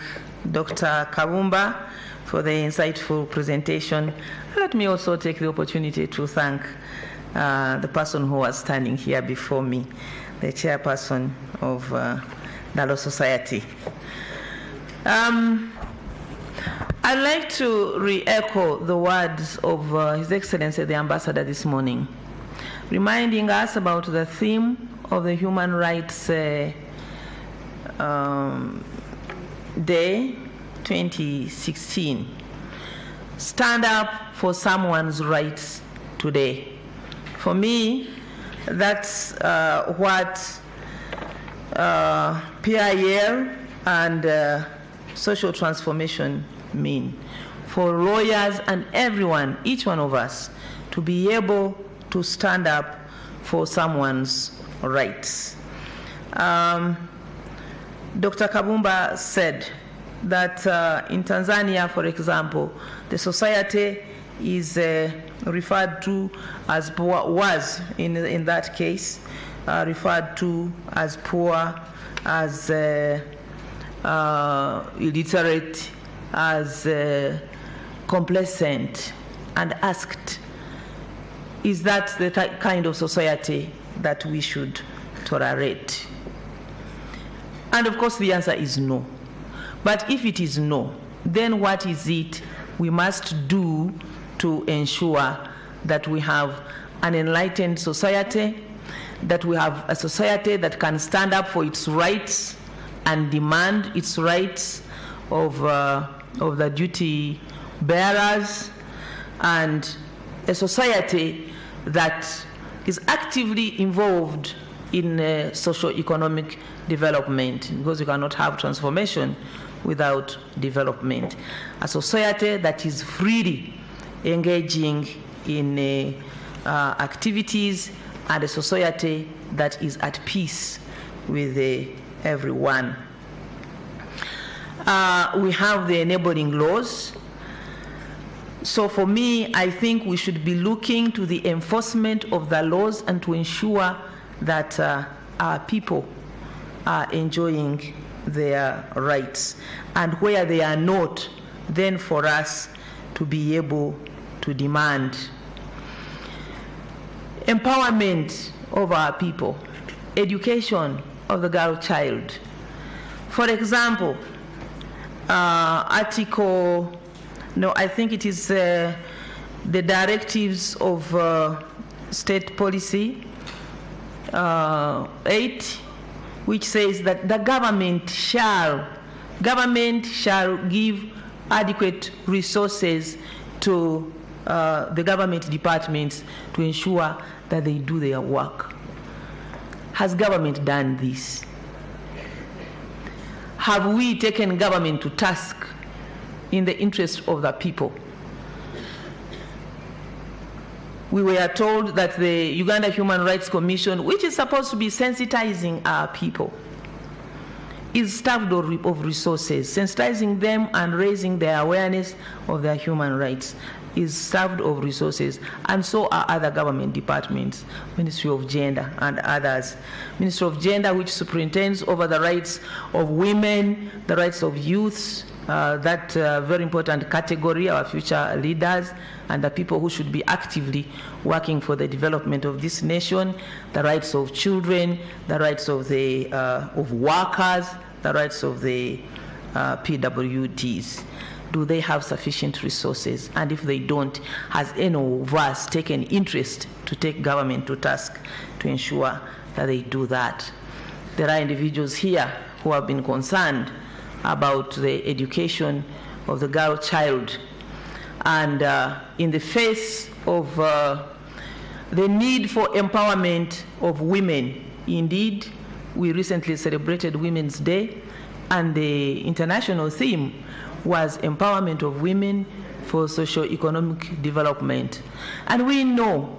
Dr. Kavumba for the insightful presentation. Let me also take the opportunity to thank the person who was standing here before me, the chairperson of the Law Society. I'd like to re-echo the words of His Excellency the Ambassador this morning, reminding us about the theme of the Human Rights Day 2016. Stand up for someone's rights today. For me, that's what PIL and social transformation mean. For lawyers and everyone, each one of us, to be able to stand up for someone's rights. Dr. Kavumba said that in Tanzania, for example, the society is referred to as poor, was in that case referred to as poor, as illiterate as complacent, and asked, is that the kind of society that we should tolerate? And of course the answer is no. But if it is no, then what is it we must do to ensure that we have an enlightened society, that we have a society that can stand up for its rights and demand its rights of the duty bearers, and a society that is actively involved in socio-economic development, because you cannot have transformation without development. A society that is freely engaging in activities, and a society that is at peace with everyone. We have the enabling laws. So for me, I think we should be looking to the enforcement of the laws and to ensure that our people are enjoying their rights. And where they are not, then for us to be able to demand empowerment of our people, education of the girl child. For example, I think it is the directives of state policy 8, which says that the government shall give adequate resources to the government departments to ensure that they do their work. Has government done this? Have we taken government to task in the interest of the people? We were told that the Uganda Human Rights Commission, which is supposed to be sensitizing our people, is starved of resources. Sensitizing them and raising their awareness of their human rights is starved of resources, and so are other government departments, Ministry of Gender and others. Ministry of Gender, which superintends over the rights of women, the rights of youths, that very important category, our future leaders and the people who should be actively working for the development of this nation, the rights of children, the rights of the of workers, the rights of the PWDs. Do they have sufficient resources? And if they don't, has any of us taken interest to take government to task to ensure that they do that? There are individuals here who have been concerned about the education of the girl child. And in the face of the need for empowerment of women, indeed, we recently celebrated Women's Day, and the international theme was empowerment of women for socio-economic development. And we know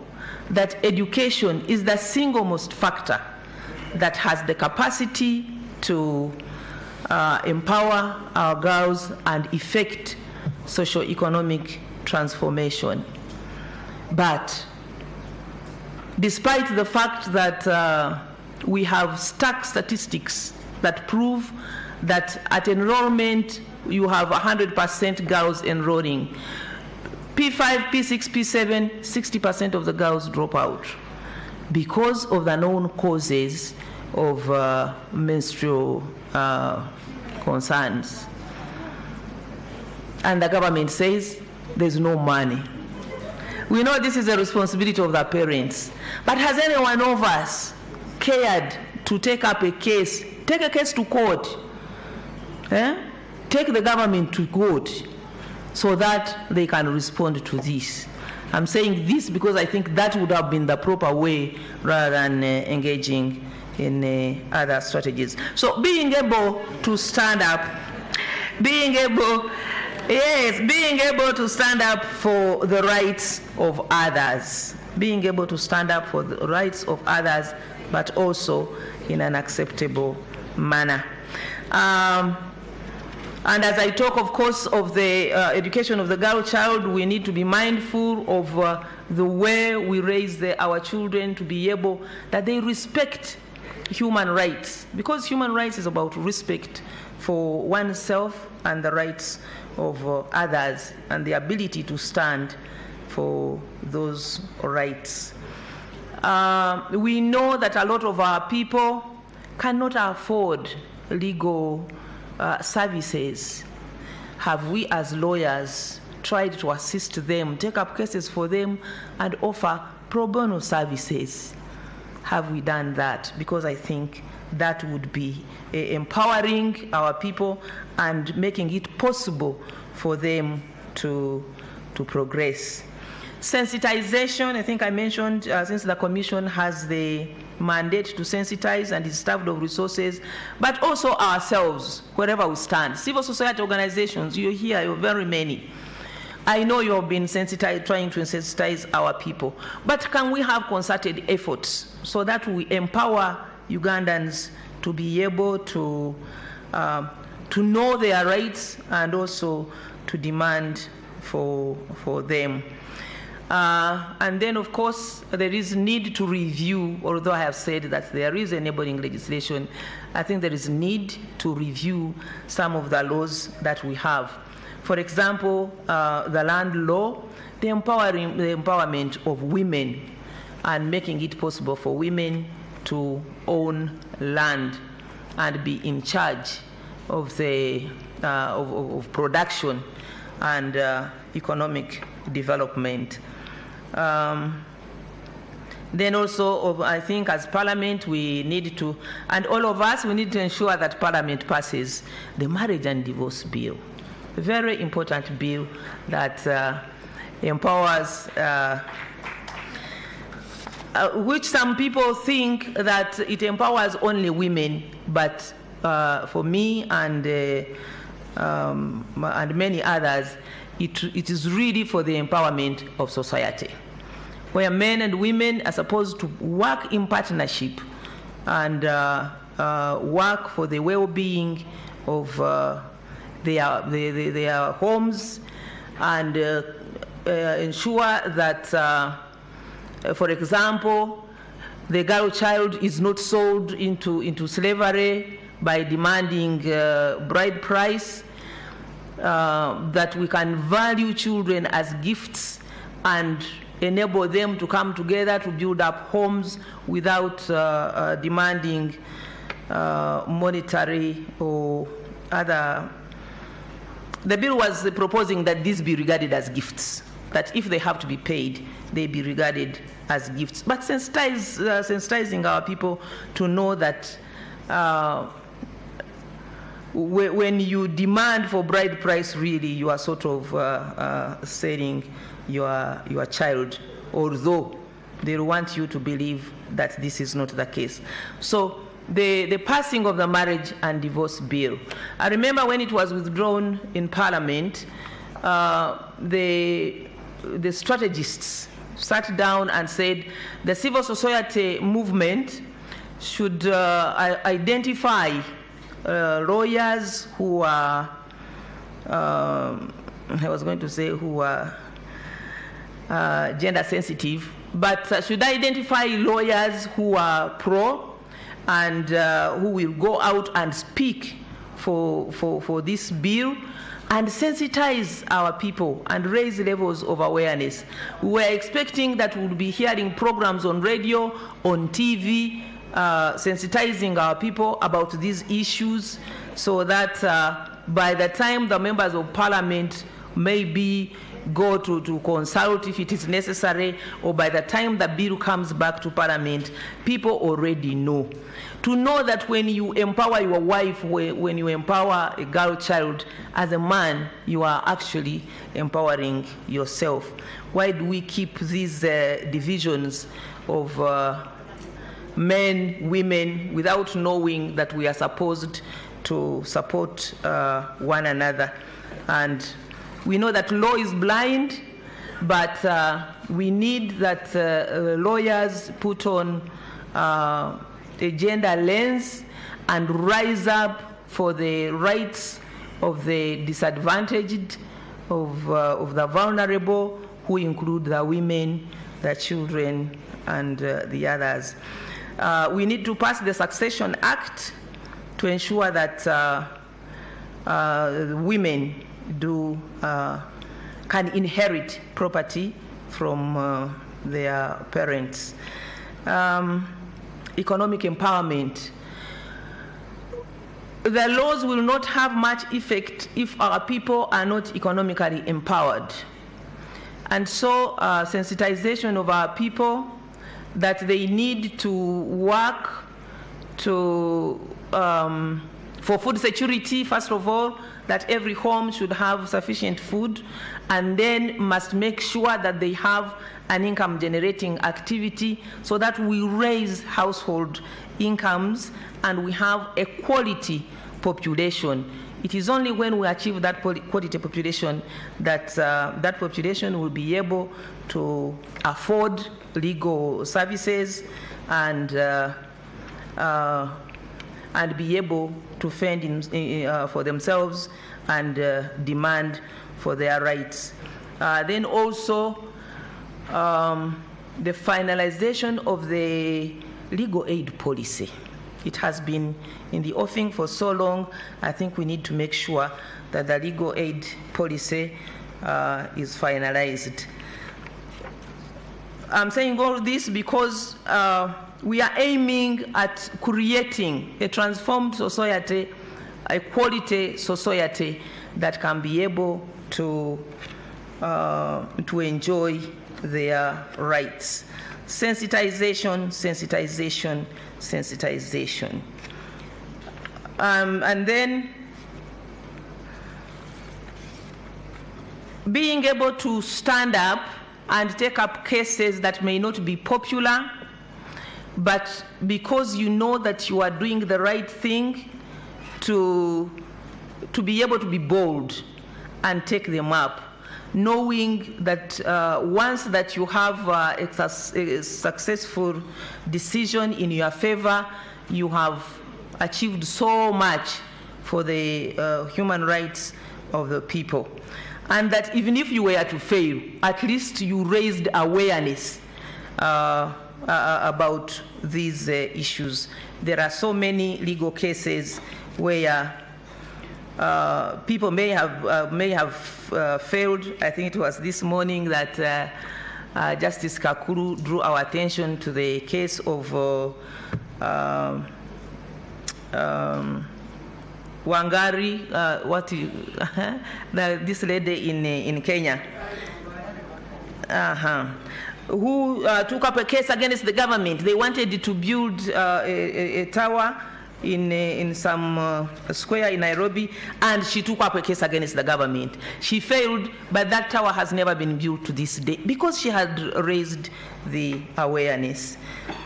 that education is the single most factor that has the capacity to empower our girls and effect socio-economic transformation. But despite the fact that we have stark statistics that prove that at enrollment you have 100% girls enrolling, P5, P6, P7, 60% of the girls drop out because of the known causes of menstrual concerns. And the government says there's no money. We know this is a responsibility of the parents, but has any one of us cared to take up a case, take a case to court, take the government to court so that they can respond to this? I'm saying this because I think that would have been the proper way rather than engaging in other strategies. So being able to stand up, being able to stand up for the rights of others, being able to stand up for the rights of others, but also in an acceptable manner. And as I talk, of course, of the education of the girl child, we need to be mindful of the way we raise our children to be able, that they respect human rights, because human rights is about respect for oneself and the rights of others and the ability to stand for those rights. We know that a lot of our people cannot afford legal services. Have we as lawyers tried to assist them, take up cases for them, and offer pro bono services? Have we done that? Because I think that would be empowering our people and making it possible for them to progress. Sensitization, I think I mentioned, since the Commission has the mandate to sensitize and is staffed of resources, but also ourselves, wherever we stand. Civil society organizations, you're here, you're very many. I know you have been sensitized, trying to sensitize our people, but can we have concerted efforts so that we empower Ugandans to be able to know their rights and also to demand for them? And then, of course, there is need to review, although I have said that there is enabling legislation, I think there is need to review some of the laws that we have. For example, the land law, the empowerment of women and making it possible for women to own land and be in charge of the of production and economic development. Then also, I think as Parliament, we need to, and all of us, we need to ensure that Parliament passes the Marriage and Divorce Bill. A very important bill that empowers, which some people think that it empowers only women, but for me and many others, it is really for the empowerment of society, where men and women are supposed to work in partnership and work for the well-being of their homes and ensure that, for example, the girl child is not sold into slavery by demanding bride price, that we can value children as gifts and enable them to come together to build up homes without demanding monetary or other. The bill was proposing that these be regarded as gifts, that if they have to be paid, they be regarded as gifts. But sensitizing our people to know that when you demand for bride price, really you are sort of selling your child, although they want you to believe that this is not the case. So the passing of the Marriage and Divorce Bill, I remember when it was withdrawn in Parliament, the strategists sat down and said the civil society movement should identify lawyers who are, I was going to say who are gender sensitive, but should identify lawyers who are pro and who will go out and speak for this bill and sensitize our people and raise levels of awareness. We were expecting that we would be hearing programs on radio, on TV, sensitizing our people about these issues so that by the time the members of Parliament maybe go to consult if it is necessary, or by the time the bill comes back to Parliament, people already know. To know that when you empower your wife, when you empower a girl child, as a man, you are actually empowering yourself. Why do we keep these divisions of men, women, without knowing that we are supposed to support one another? And we know that law is blind, but we need that lawyers put on a gender lens and rise up for the rights of the disadvantaged, of the vulnerable, who include the women, the children, and the others. We need to pass the Succession Act to ensure that women can inherit property from their parents. Economic empowerment. The laws will not have much effect if our people are not economically empowered. And so sensitization of our people that they need to work for food security, first of all, that every home should have sufficient food, and then must make sure that they have an income generating activity so that we raise household incomes and we have a quality population. It is only when we achieve that quality population that that population will be able to afford legal services and be able to fend for themselves and demand for their rights. Then also the finalization of the legal aid policy. It has been in the offing for so long. I think we need to make sure that the legal aid policy is finalized. I'm saying all this because we are aiming at creating a transformed society, a quality society that can be able to enjoy their rights. Sensitization, sensitization, sensitization. And then being able to stand up and take up cases that may not be popular, but because you know that you are doing the right thing, to be able to be bold and take them up, knowing that once that you have a successful decision in your favor, you have achieved so much for the human rights of the people. And that even if you were to fail, at least you raised awareness about these issues. There are so many legal cases where people may have failed. I think it was this morning that Justice Kakuru drew our attention to the case of Wangari, this lady in Kenya, who took up a case against the government. They wanted to build a tower in some square in Nairobi, and she took up a case against the government. She failed, but that tower has never been built to this day because she had raised the awareness.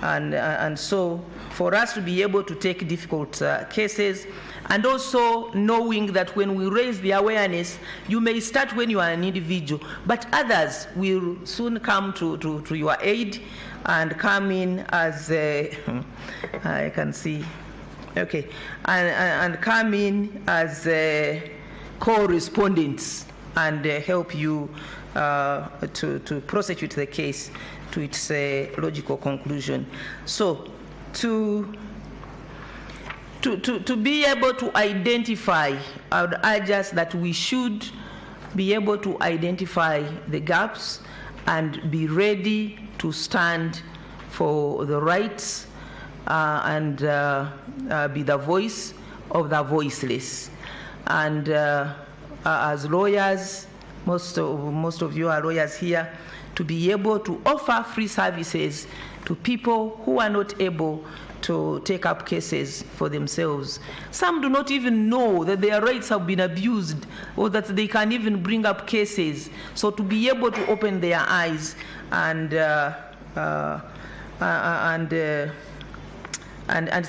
And so for us to be able to take difficult cases, and also knowing that when we raise the awareness, you may start when you are an individual, but others will soon come to your aid and come in as I can see. Okay, and come in as co-respondents and help you to prosecute the case to its logical conclusion. So to be able to identify, I would urge us that we should be able to identify the gaps and be ready to stand for the rights and be the voice of the voiceless. And as lawyers, most of you are lawyers here, to be able to offer free services to people who are not able to take up cases for themselves. Some do not even know that their rights have been abused or that they can even bring up cases. So to be able to open their eyes and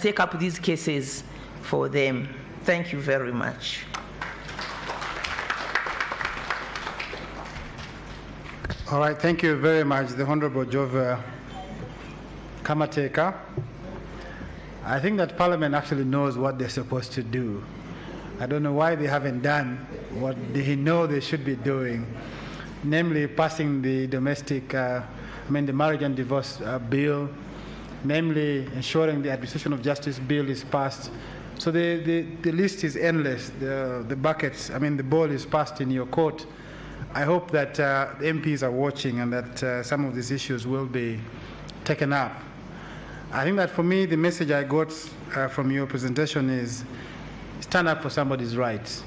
take up these cases for them. Thank you very much. All right, thank you very much, the Honorable Jove Kamateka. I think that Parliament actually knows what they're supposed to do. I don't know why they haven't done what they know they should be doing, namely passing the the Marriage and Divorce Bill, namely ensuring the administration of justice bill is passed. So the list is endless. The buckets, the ball is passed in your court. I hope that the MPs are watching and that some of these issues will be taken up. I think that for me, the message I got from your presentation is stand up for somebody's rights.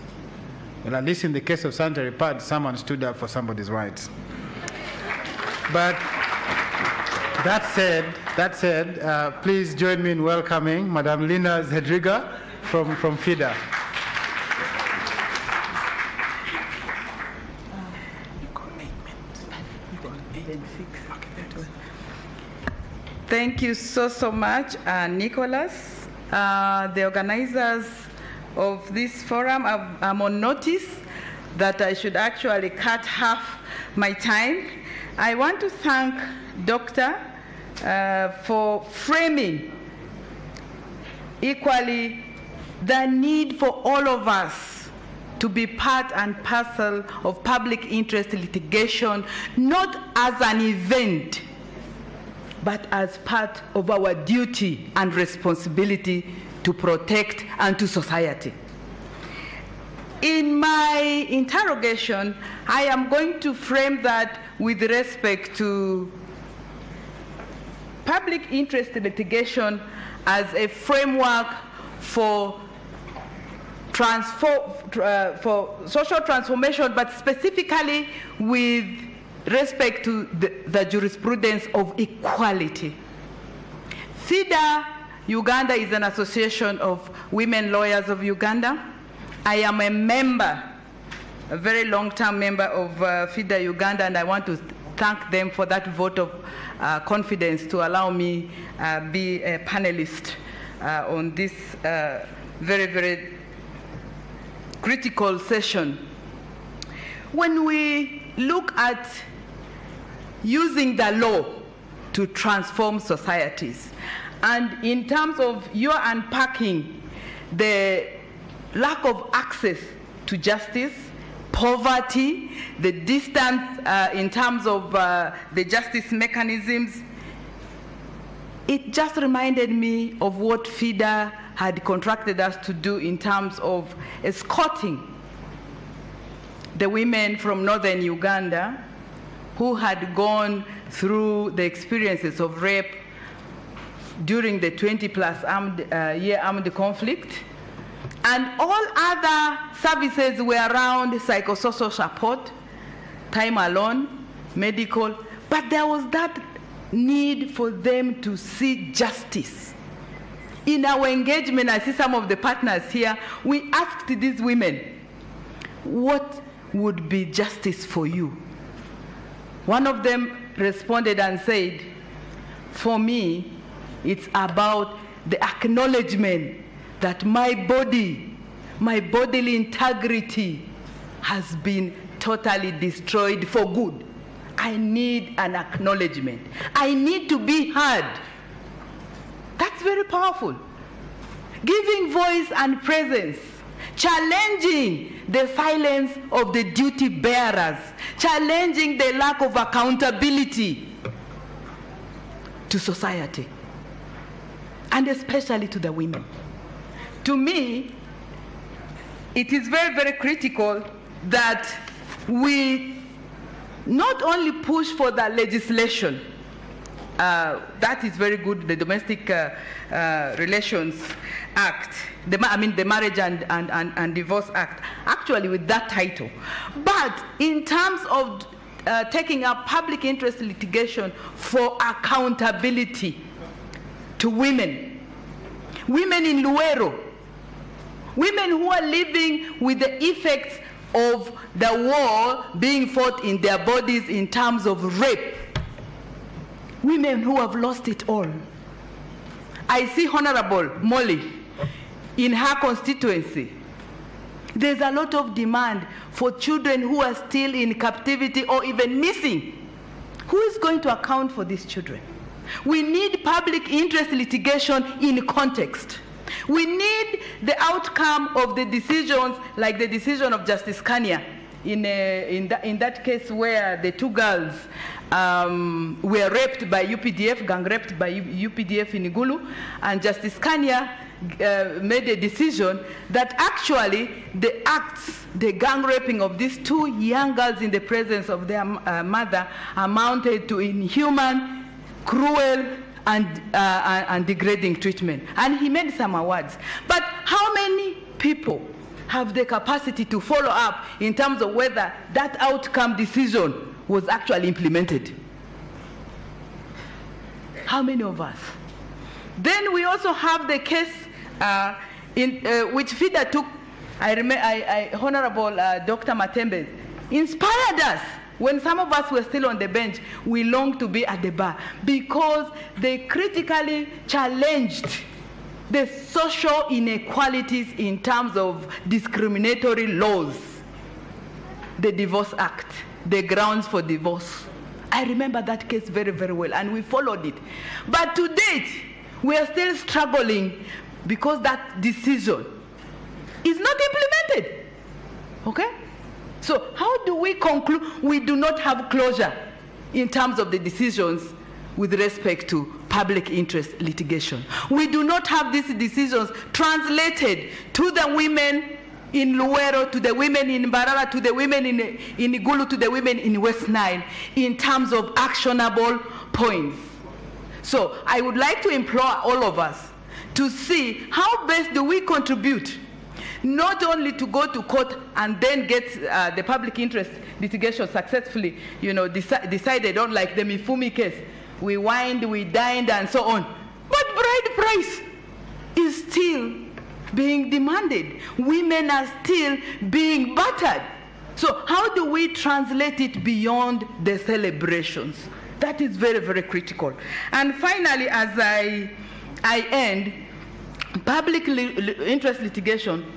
Well, at least in the case of sanitary pads, someone stood up for somebody's rights. But that said, please join me in welcoming Madam Lina Zedriga from FIDA. Thank you so much, Nicholas. The organizers of this forum, I'm on notice that I should actually cut half my time. I want to thank Doctor for framing equally the need for all of us to be part and parcel of public interest litigation, not as an event, but as part of our duty and responsibility to protect and to society. In my interrogation, I am going to frame that with respect to public interest litigation as a framework for social transformation, but specifically with respect to the jurisprudence of equality. FIDA Uganda is an association of women lawyers of Uganda. I am a member, a very long-term member of FIDA Uganda, and I want to thank them for that vote of confidence to allow me be a panelist on this very, very critical session. When we look at using the law to transform societies, and in terms of your unpacking the lack of access to justice, poverty, the distance in terms of the justice mechanisms, it just reminded me of what FIDA had contracted us to do in terms of escorting the women from northern Uganda who had gone through the experiences of rape during the 20+ year armed conflict. And all other services were around psychosocial support, time alone, medical, but there was that need for them to see justice. In our engagement, I see some of the partners here, we asked these women, what would be justice for you? One of them responded and said, for me, it's about the acknowledgement that my body, my bodily integrity has been totally destroyed for good. I need an acknowledgement. I need to be heard. That's very powerful. Giving voice and presence, challenging the silence of the duty bearers, challenging the lack of accountability to society, and especially to the women. To me, it is very, very critical that we not only push for the legislation, that is very good, the Domestic Relations Act, the Marriage and Divorce Act, actually with that title. But in terms of taking up public interest litigation for accountability to women, women in Luero, women who are living with the effects of the war being fought in their bodies in terms of rape, women who have lost it all. I see Honorable Molly in her constituency. There's a lot of demand for children who are still in captivity or even missing. Who is going to account for these children? We need public interest litigation in context. We need the outcome of the decisions, like the decision of Justice Kania in that case where the two girls were raped by UPDF, gang raped by UPDF in Igulu, and Justice Kanya made a decision that actually the gang raping of these two young girls in the presence of their mother amounted to inhuman, cruel, and degrading treatment. And he made some awards. But how many people have the capacity to follow up in terms of whether that outcome decision was actually implemented? How many of us? Then we also have the case which FIDA took. Honorable Dr. Matembe inspired us. When some of us were still on the bench, we longed to be at the bar because they critically challenged the social inequalities in terms of discriminatory laws, the Divorce Act, the grounds for divorce. I remember that case very, very well, and we followed it. But to date, we are still struggling because that decision is not implemented. Okay? So how do we conclude? We do not have closure in terms of the decisions with respect to public interest litigation. We do not have these decisions translated to the women in Luero, to the women in Mbarara, to the women in Igulu, to the women in West Nile in terms of actionable points. So I would like to implore all of us to see how best do we contribute, not only to go to court and then get the public interest litigation successfully, decided on, like the Mifumi case. We wined, we dined, and so on. But bride price is still being demanded. Women are still being battered. So how do we translate it beyond the celebrations? That is very, very critical. And finally, as I end, public interest litigation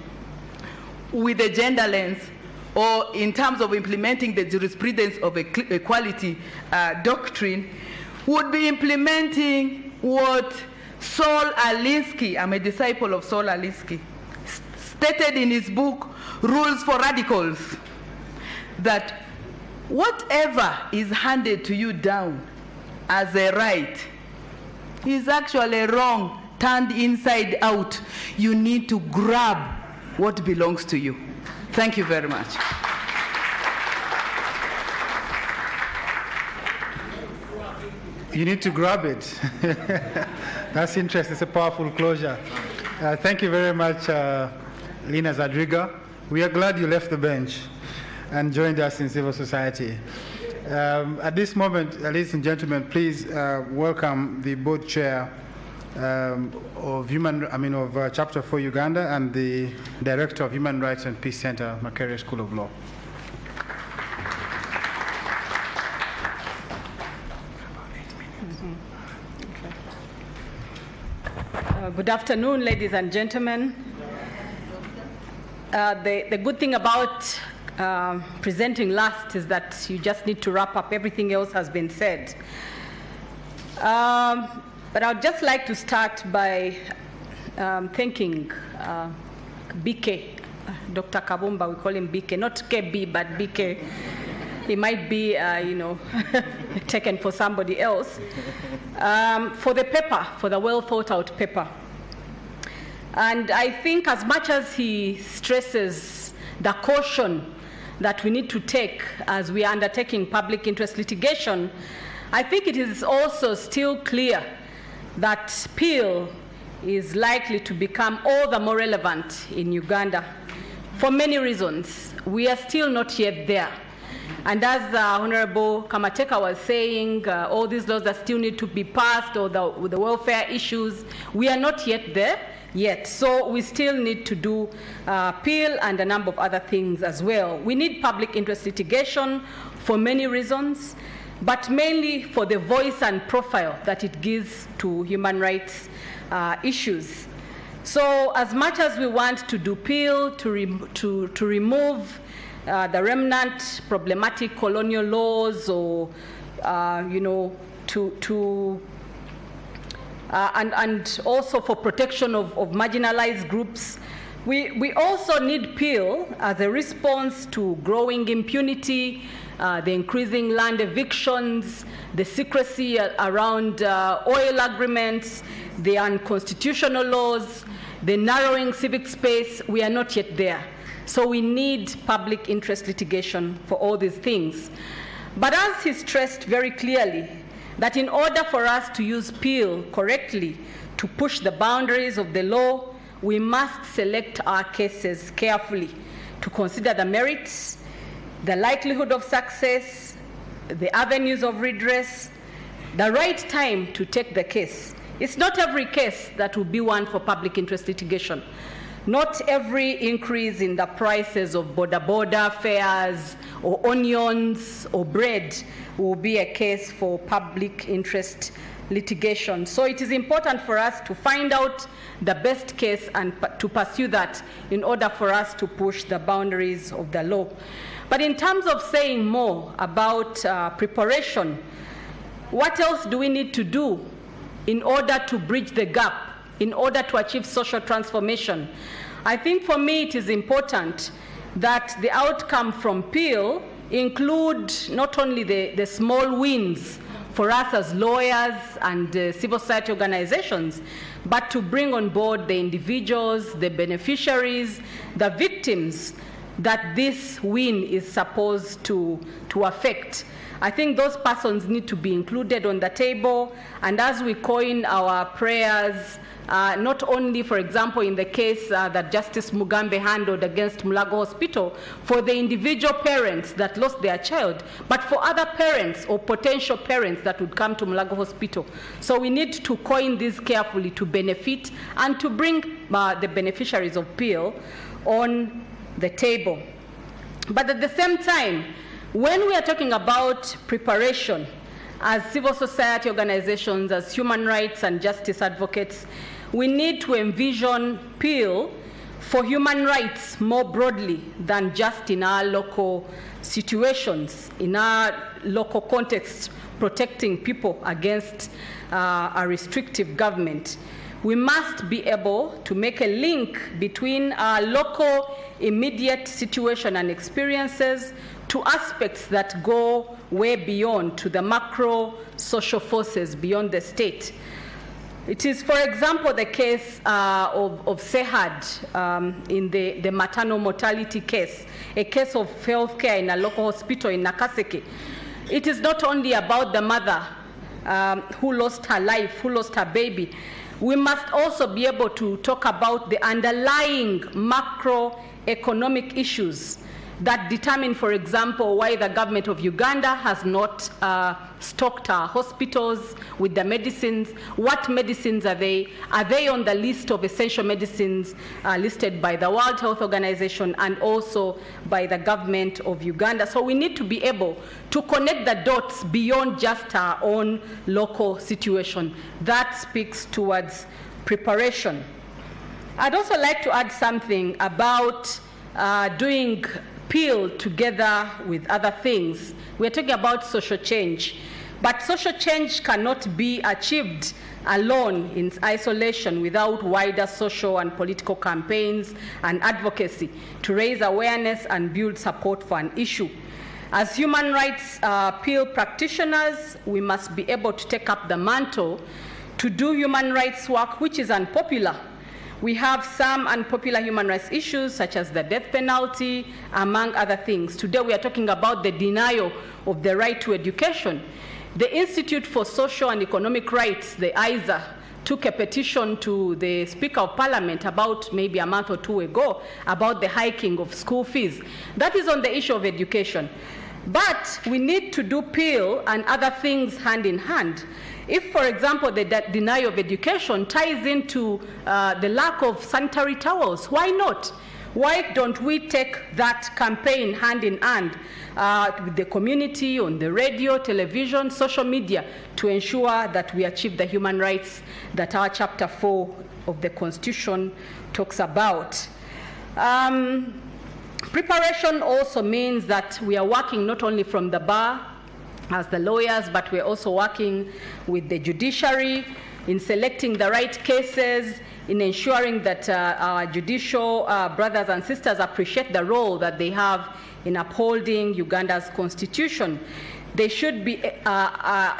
with a gender lens, or in terms of implementing the jurisprudence of equality doctrine, would be implementing what Saul Alinsky, I'm a disciple of Saul Alinsky, stated in his book, Rules for Radicals, that whatever is handed to you down as a right is actually wrong, turned inside out. You need to grab what belongs to you. Thank you very much. You need to grab it. That's interesting. It's a powerful closure. Thank you very much, Lina Zadriga. We are glad you left the bench and joined us in civil society. At this moment, ladies and gentlemen, please welcome the board chair of Chapter 4 Uganda and the Director of Human Rights and Peace Center, Makerere School of Law. Good afternoon, ladies and gentlemen. The good thing about presenting last is that you just need to wrap up. Everything else has been said. But I would just like to start by thanking BK, Dr. Kabumba. We call him BK, not KB, but BK. He might be, taken for somebody else, for the paper, for the well thought out paper. And I think as much as he stresses the caution that we need to take as we are undertaking public interest litigation, I think it is also still clear that PIL is likely to become all the more relevant in Uganda for many reasons. We are still not yet there. And as Honorable Kamateka was saying, all these laws that still need to be passed, or the welfare issues, we are not yet there yet. So we still need to do PIL and a number of other things as well. We need public interest litigation for many reasons, but mainly for the voice and profile that it gives to human rights issues. So as much as we want to do PIL to remove the remnant problematic colonial laws, or and also for protection of marginalized groups, we also need PIL as a response to growing impunity the increasing land evictions, the secrecy around oil agreements, the unconstitutional laws, the narrowing civic space. We are not yet there. So we need public interest litigation for all these things. But as he stressed very clearly, that in order for us to use PEEL correctly to push the boundaries of the law, we must select our cases carefully to consider the merits, the likelihood of success, the avenues of redress, the right time to take the case. It's not every case that will be one for public interest litigation. Not every increase in the prices of border fares or onions or bread will be a case for public interest litigation. So it is important for us to find out the best case and to pursue that in order for us to push the boundaries of the law. But in terms of saying more about preparation, what else do we need to do in order to bridge the gap, in order to achieve social transformation? I think for me it is important that the outcome from PEEL include not only the small wins for us as lawyers and civil society organizations, but to bring on board the individuals, the beneficiaries, the victims that this win is supposed to affect. I think those persons need to be included on the table, and as we coin our prayers, not only, for example, in the case that Justice Mugambe handled against Mulago Hospital, for the individual parents that lost their child, but for other parents or potential parents that would come to Mulago Hospital. So we need to coin this carefully to benefit and to bring the beneficiaries of PEEL on the table. But at the same time, when we are talking about preparation as civil society organizations, as human rights and justice advocates, we need to envision PEEL for human rights more broadly than just in our local situations, in our local context, protecting people against a restrictive government. We must be able to make a link between our local immediate situation and experiences to aspects that go way beyond, to the macro social forces beyond the state. It is, for example, the case of Sehad in the maternal mortality case, a case of healthcare in a local hospital in Nakaseke. It is not only about the mother who lost her life, who lost her baby. We must also be able to talk about the underlying macroeconomic issues that determine, for example, why the government of Uganda has not stocked our hospitals with the medicines. What medicines are they? Are they on the list of essential medicines listed by the World Health Organization and also by the government of Uganda? So we need to be able to connect the dots beyond just our own local situation. That speaks towards preparation. I'd also like to add something about doing PEEL together with other things. We're talking about social change, but social change cannot be achieved alone in isolation without wider social and political campaigns and advocacy to raise awareness and build support for an issue. As human rights PEEL practitioners, we must be able to take up the mantle to do human rights work which is unpopular. We have some unpopular human rights issues, such as the death penalty, among other things. Today we are talking about the denial of the right to education. The Institute for Social and Economic Rights, the ISA, took a petition to the Speaker of Parliament about maybe a month or two ago about the hiking of school fees. That is on the issue of education. But we need to do PEEL and other things hand in hand. If, for example, the denial of education ties into the lack of sanitary towels, why not? Why don't we take that campaign hand in hand with the community, on the radio, television, social media, to ensure that we achieve the human rights that our Chapter 4 of the Constitution talks about? Preparation also means that we are working not only from the bar, as the lawyers, but we're also working with the judiciary in selecting the right cases, in ensuring that our judicial brothers and sisters appreciate the role that they have in upholding Uganda's constitution. They should be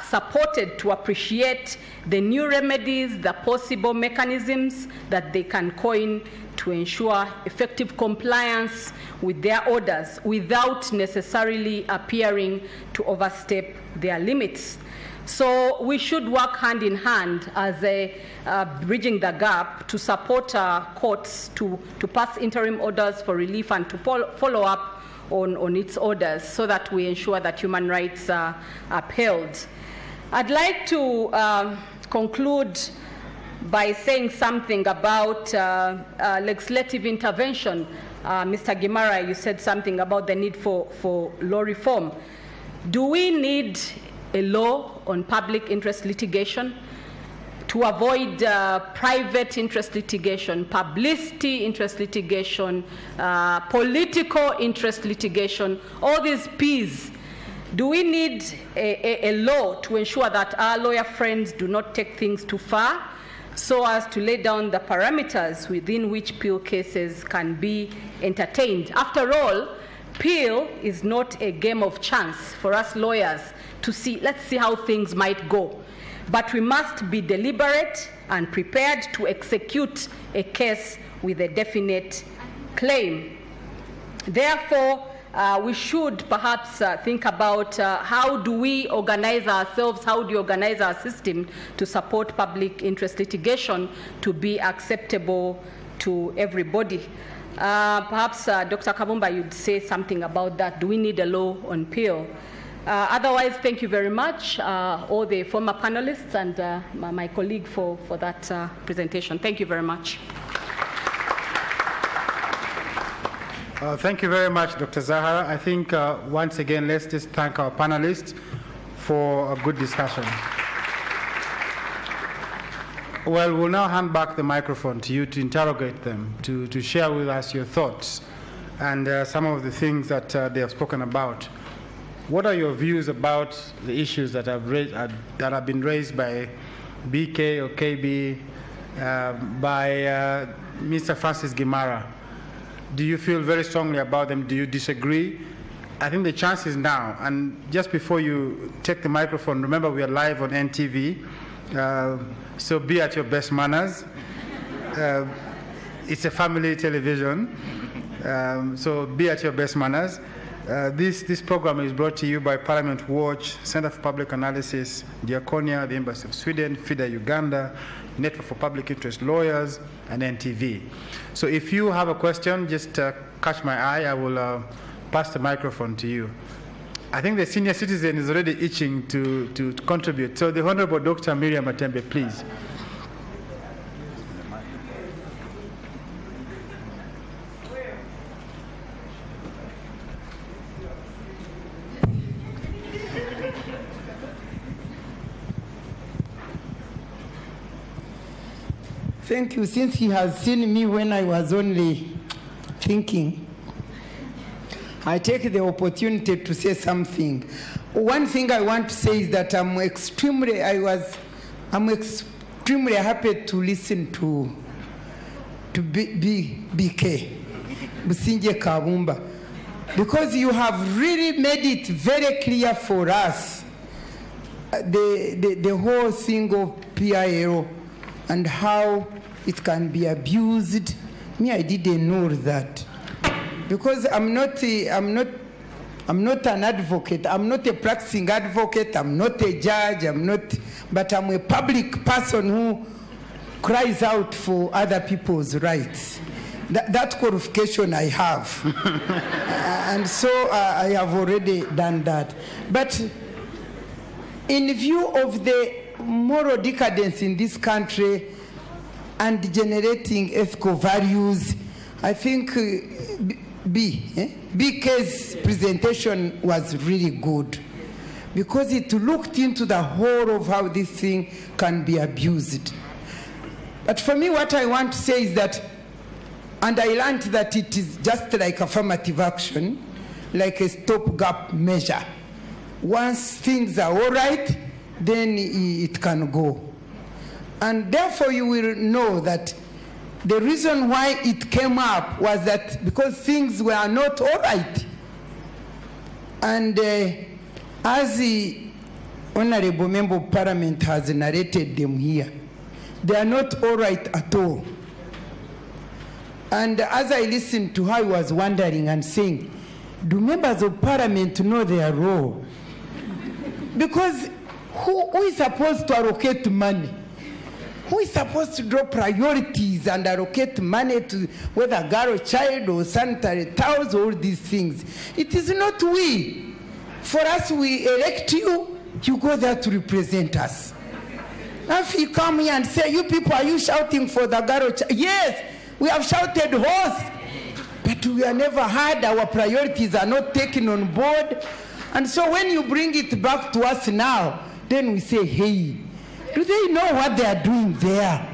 supported to appreciate the new remedies, the possible mechanisms that they can coin to ensure effective compliance with their orders without necessarily appearing to overstep their limits. So we should work hand in hand as a bridging the gap to support courts to pass interim orders for relief and to follow up on its orders so that we ensure that human rights are upheld. I'd like to conclude by saying something about legislative intervention. Mr. Gimara, you said something about the need for law reform. Do we need a law on public interest litigation to avoid private interest litigation, publicity interest litigation, political interest litigation, all these P's? Do we need a law to ensure that our lawyer friends do not take things too far so as to lay down the parameters within which appeal cases can be entertained? After all, appeal is not a game of chance for us lawyers to see, let's see how things might go. But we must be deliberate and prepared to execute a case with a definite claim. Therefore, we should perhaps think about how do we organize ourselves, how do we organize our system to support public interest litigation to be acceptable to everybody. Perhaps, Dr. Kabumba, you'd say something about that. Do we need a law on appeal? Otherwise, thank you very much, all the former panelists and my colleague for that presentation. Thank you very much. Thank you very much, Dr. Zahara. I think once again, let's just thank our panelists for a good discussion. Well, we'll now hand back the microphone to you to interrogate them, to share with us your thoughts and some of the things that they have spoken about. What are your views about the issues that have been raised by BK or KB, by Mr. Francis Gimara? Do you feel very strongly about them? Do you disagree? I think the chance is now. And just before you take the microphone, remember we are live on NTV, so be at your best manners. It's a family television, so be at your best manners. This program is brought to you by Parliament Watch, Center for Public Analysis, Diakonia, the Embassy of Sweden, FIDA Uganda, Network for Public Interest Lawyers, and NTV. So if you have a question, just catch my eye. I will pass the microphone to you. I think the senior citizen is already itching to contribute. So the Honorable Dr. Miriam Matembe, please. Thank you. Since he has seen me when I was only thinking, I take the opportunity to say something. One thing I want to say is that I'm extremely happy to listen to BK, Businje Kabumba, because you have really made it very clear for us the whole thing of PILO and how it can be abused. Me, I didn't know that, because I'm not an advocate. I'm not a practicing advocate. I'm not a judge. But I'm a public person who cries out for other people's rights. That qualification I have, and so I have already done that. But in view of the moral decadence in this country and generating ethical values, I think BK's presentation was really good, because it looked into the whole of how this thing can be abused. But for me, what I want to say is that, and I learned that it is just like affirmative action, like a stopgap measure. Once things are all right, then it can go. And therefore you will know that The reason why it came up was that because things were not all right. And as the Honorable Member of Parliament has narrated them here, they are not all right at all. And as I listened to her, I was wondering and saying, do members of Parliament know their role? Because who is supposed to allocate money? Who is supposed to draw priorities and allocate money to whether girl, child, or sanitary towels, all these things? It is not we. For us, we elect you, you go there to represent us. Now if you come here and say, you people, are you shouting for the girl, child? Yes, we have shouted horse, but we are never heard. Our priorities are not taken on board. And so when you bring it back to us now, then we say, hey, do they know what they are doing there?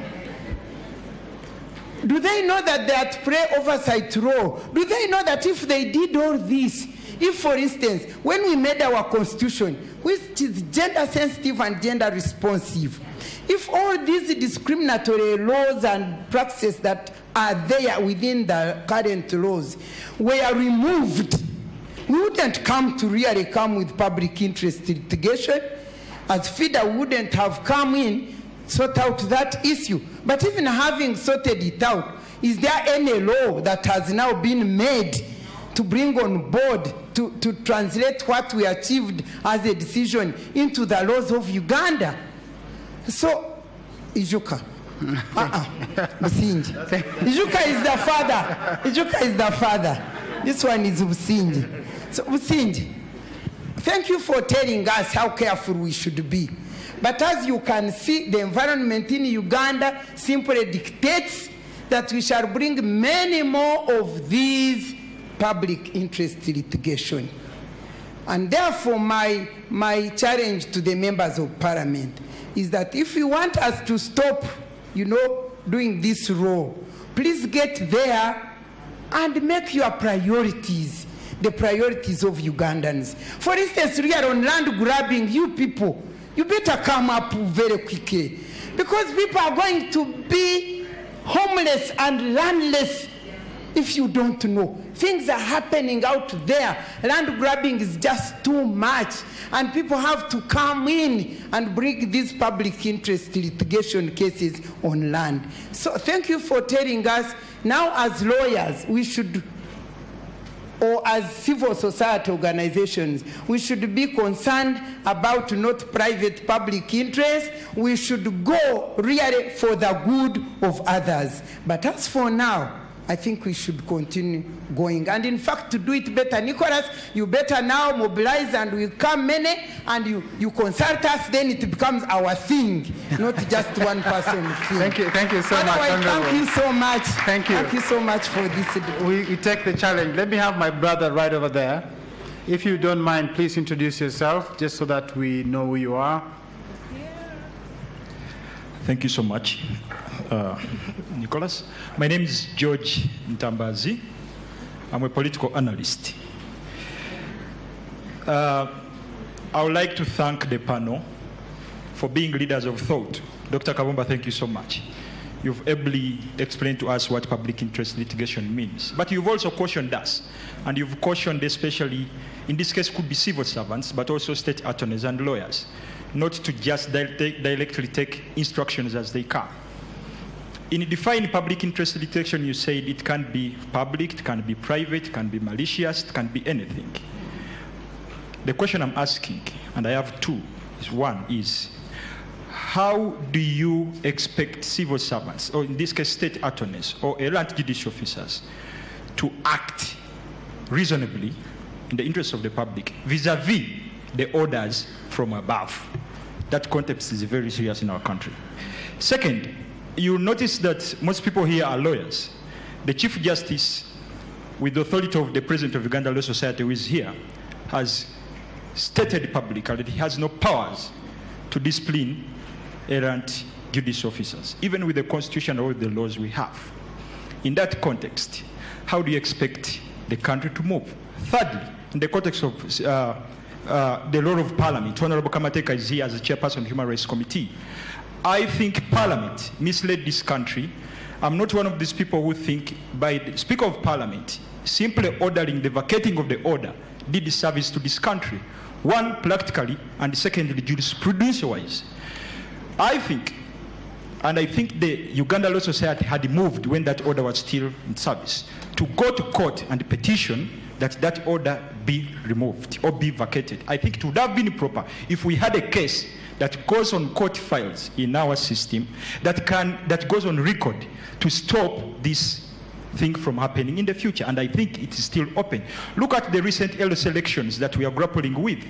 Do they know that they are to play oversight role? Do they know that if they did all this, if, for instance, when we made our constitution, which is gender sensitive and gender responsive, if all these discriminatory laws and practices that are there within the current laws were removed, we wouldn't really come with public interest litigation. As FIDA wouldn't have come in, sort out that issue. But even having sorted it out, is there any law that has now been made to bring on board, to translate what we achieved as a decision into the laws of Uganda? So, Ijuka. Businji. Ijuka is the father. Ijuka is the father. This one is Businji. So, Businji, thank you for telling us how careful we should be. But as you can see, the environment in Uganda simply dictates that we shall bring many more of these public interest litigation. And therefore, my challenge to the members of Parliament is that if you want us to stop, doing this role, please get there and make your priorities the priorities of Ugandans. For instance, we are on land grabbing. You people, you better come up very quickly, because people are going to be homeless and landless if you don't know. Things are happening out there. Land grabbing is just too much, and people have to come in and bring these public interest litigation cases on land. So thank you for telling us. Now, as lawyers, we should, or as civil society organizations, we should be concerned about not private public interest. We should go really for the good of others. But as for now, I think we should continue going. And in fact, to do it better, Nicholas, you better now mobilize, and we come many, and you consult us, then it becomes our thing, not just one person thing. Thank you so much. Thank you so much. Thank you. Thank you so much for this. We take the challenge. Let me have my brother right over there. If you don't mind, please introduce yourself, just so that we know who you are. Thank you so much, Nicholas. My name is George Ntambazi. I'm a political analyst. I would like to thank the panel for being leaders of thought. Dr. Kabumba, thank you so much. You've ably explained to us what public interest litigation means. But you've also cautioned us, and you've cautioned especially, in this case, could be civil servants, but also state attorneys and lawyers, not to just directly take instructions as they come. In defining public interest litigation, you said it can be public, it can be private, it can be malicious, it can be anything. The question I'm asking, and I have two, is one is, how do you expect civil servants, or in this case state attorneys or errant judicial officers, to act reasonably in the interest of the public vis-a-vis the orders from above? That context is very serious in our country. Second, you notice that most people here are lawyers. The Chief Justice, with the authority of the President of Uganda Law Society, who is here, has stated publicly that he has no powers to discipline errant judicial officers, even with the Constitution or the laws we have. In that context, how do you expect the country to move? Thirdly, in the context of the role of Parliament, Honorable Kamateka is here as a chairperson of the Human Rights Committee. I think Parliament misled this country. I'm not one of these people who think by the Speaker of Parliament simply ordering the vacating of the order did service to this country. One, practically, and secondly, jurisprudence-wise. I think the Uganda Law Society had moved when that order was still in service to go to court and petition that order be removed or be vacated. I think it would have been proper if we had a case that goes on court files in our system that goes on record to stop this thing from happening in the future. And I think it is still open. Look at the recent LS elections that we are grappling with.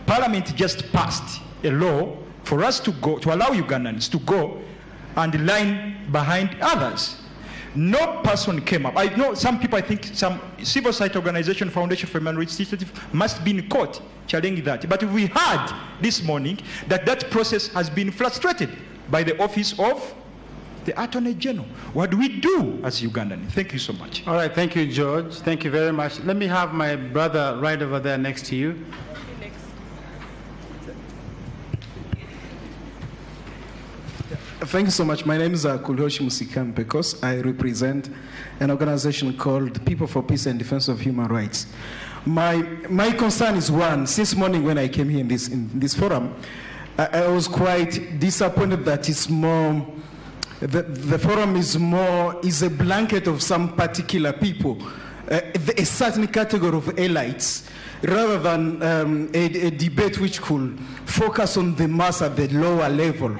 Parliament just passed a law for us to allow Ugandans to go and line behind others. No person came up. I know some people, I think some civil society organization, Foundation for Human Rights Initiative must be in court challenging that. But we heard this morning that process has been frustrated by the office of the Attorney General. What do we do as Ugandans? Thank you so much. All right, thank you, George. Thank you very much. Let me have my brother right over there next to you. Thank you so much. My name is Kulhoshi Musikampe. I represent an organization called People for Peace and Defense of Human Rights. My concern is one. Since morning when I came here in this forum, I was quite disappointed that it's more, the forum is a blanket of some particular people, a certain category of elites, rather than a debate which could focus on the mass at the lower level.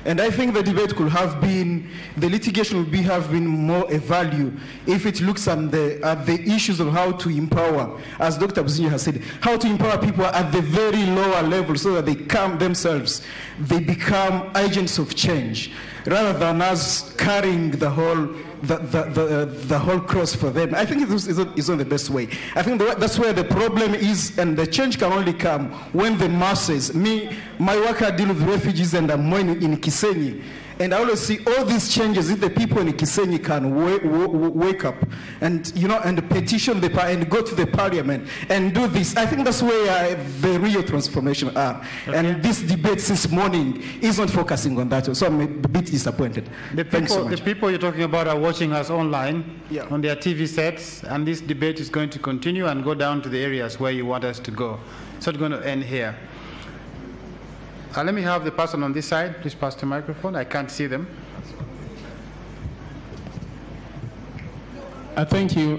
And I think the debate could have been, the litigation would have been more a value if it looks at the issues of how to empower, as Dr. Buzinja has said, how to empower people at the very lower level so that they become agents of change, rather than us carrying the whole cross for them. I think it's not the best way. I think that's where the problem is, and the change can only come when the masses, my work, I deal with refugees, and I'm more in Kisenyi, and I always see all these changes if the people in Kisenyi can wake up and and petition and go to the parliament and do this. I think that's where the real transformation are. Okay. And this debate this morning is not focusing on that, so I'm a bit disappointed. The people you're talking about are watching us online on their TV sets, and this debate is going to continue and go down to the areas where you want us to go. It's not going to end here. Let me have the person on this side. Please pass the microphone. I can't see them. Thank you.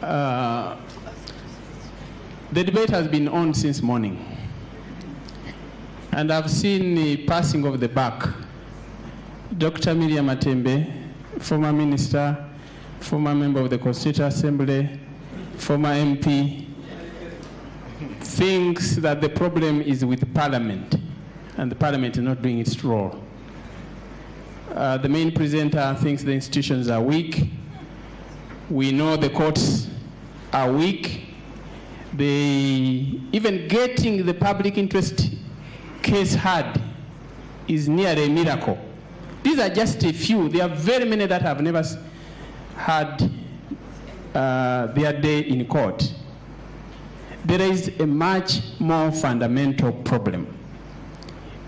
The debate has been on since morning. And I've seen the passing of the buck. Dr. Miriam Matembe, former minister, former member of the Constituent Assembly, former MP, thinks that the problem is with Parliament, and the Parliament is not doing its role. The main presenter thinks the institutions are weak. We know the courts are weak. Even getting the public interest case heard is nearly a miracle. These are just a few. There are very many that have never had their day in court. There is a much more fundamental problem.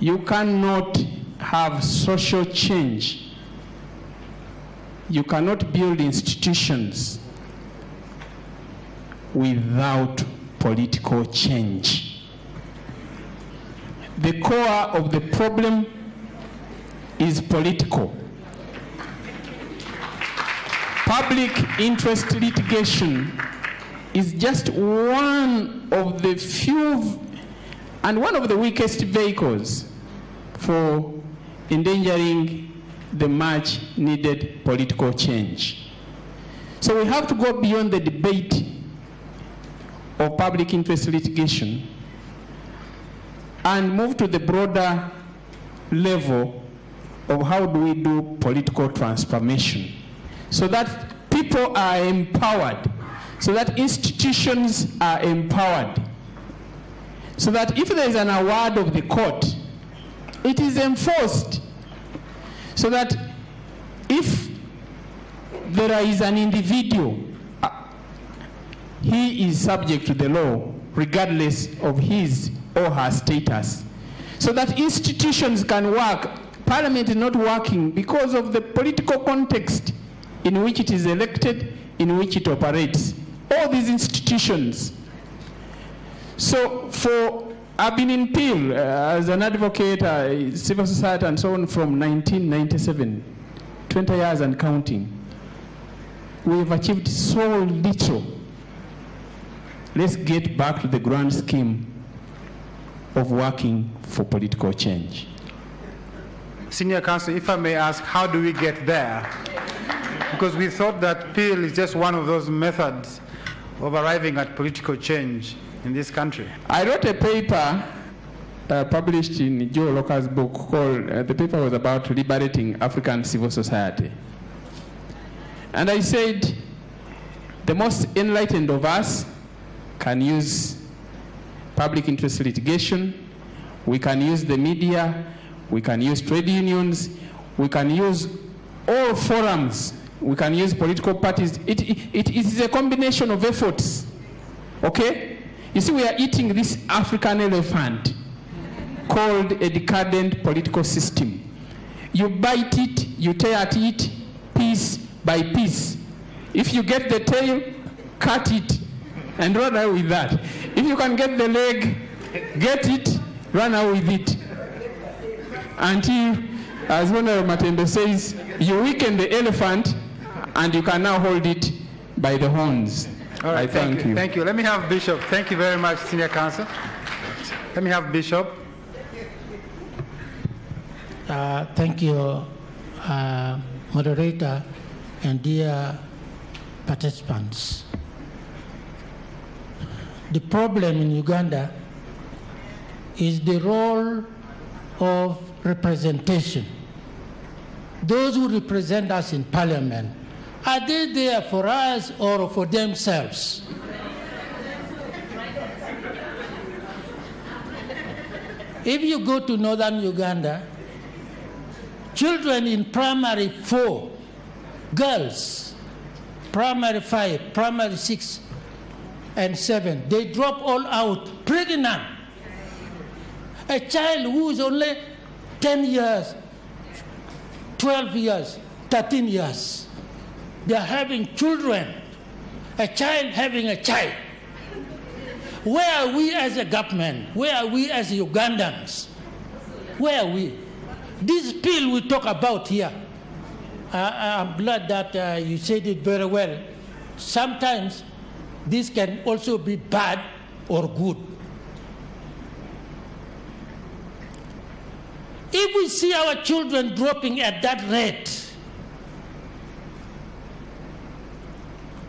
You cannot have social change. You cannot build institutions without political change. The core of the problem is political. Public interest litigation is just one of the few and one of the weakest vehicles for endangering the much needed political change. So we have to go beyond the debate of public interest litigation and move to the broader level of how do we do political transformation so that people are empowered, so that institutions are empowered, so that if there is an award of the court, it is enforced, so that if there is an individual, he is subject to the law regardless of his or her status, so that institutions can work. Parliament is not working because of the political context in which it is elected, in which it operates. All these institutions. So I've been in Peel as an advocate, civil society and so on from 1997, 20 years and counting. We have achieved so little. Let's get back to the grand scheme of working for political change. Senior Counsel, if I may ask, how do we get there? Because we thought that Peel is just one of those methods of arriving at political change in this country. I wrote a paper published in Joe Locker's book called, the paper was about liberating African civil society. And I said, the most enlightened of us can use public interest litigation, we can use the media, we can use trade unions, we can use all forums, we can use political parties. It is a combination of efforts, okay? You see, we are eating this African elephant called a decadent political system. You bite it, you tear at it, piece by piece. If you get the tail, cut it, and run away with that. If you can get the leg, get it, run away with it. Until, as Honorable Matembe says, you weaken the elephant, and you can now hold it by the horns. All right, thank you. Thank you. Let me have Bishop. Thank you very much, Senior Counsel. Let me have Bishop. Thank you, moderator and dear participants. The problem in Uganda is the role of representation. Those who represent us in parliament, are they there for us or for themselves? If you go to northern Uganda, children in primary 4, girls, primary 5, primary 6, and 7, they drop all out pregnant. A child who is only 10 years, 12 years, 13 years, they are having children, a child having a child. Where are we as a government? Where are we as Ugandans? Where are we? This bill we talk about here, I'm glad that you said it very well. Sometimes this can also be bad or good. If we see our children dropping at that rate,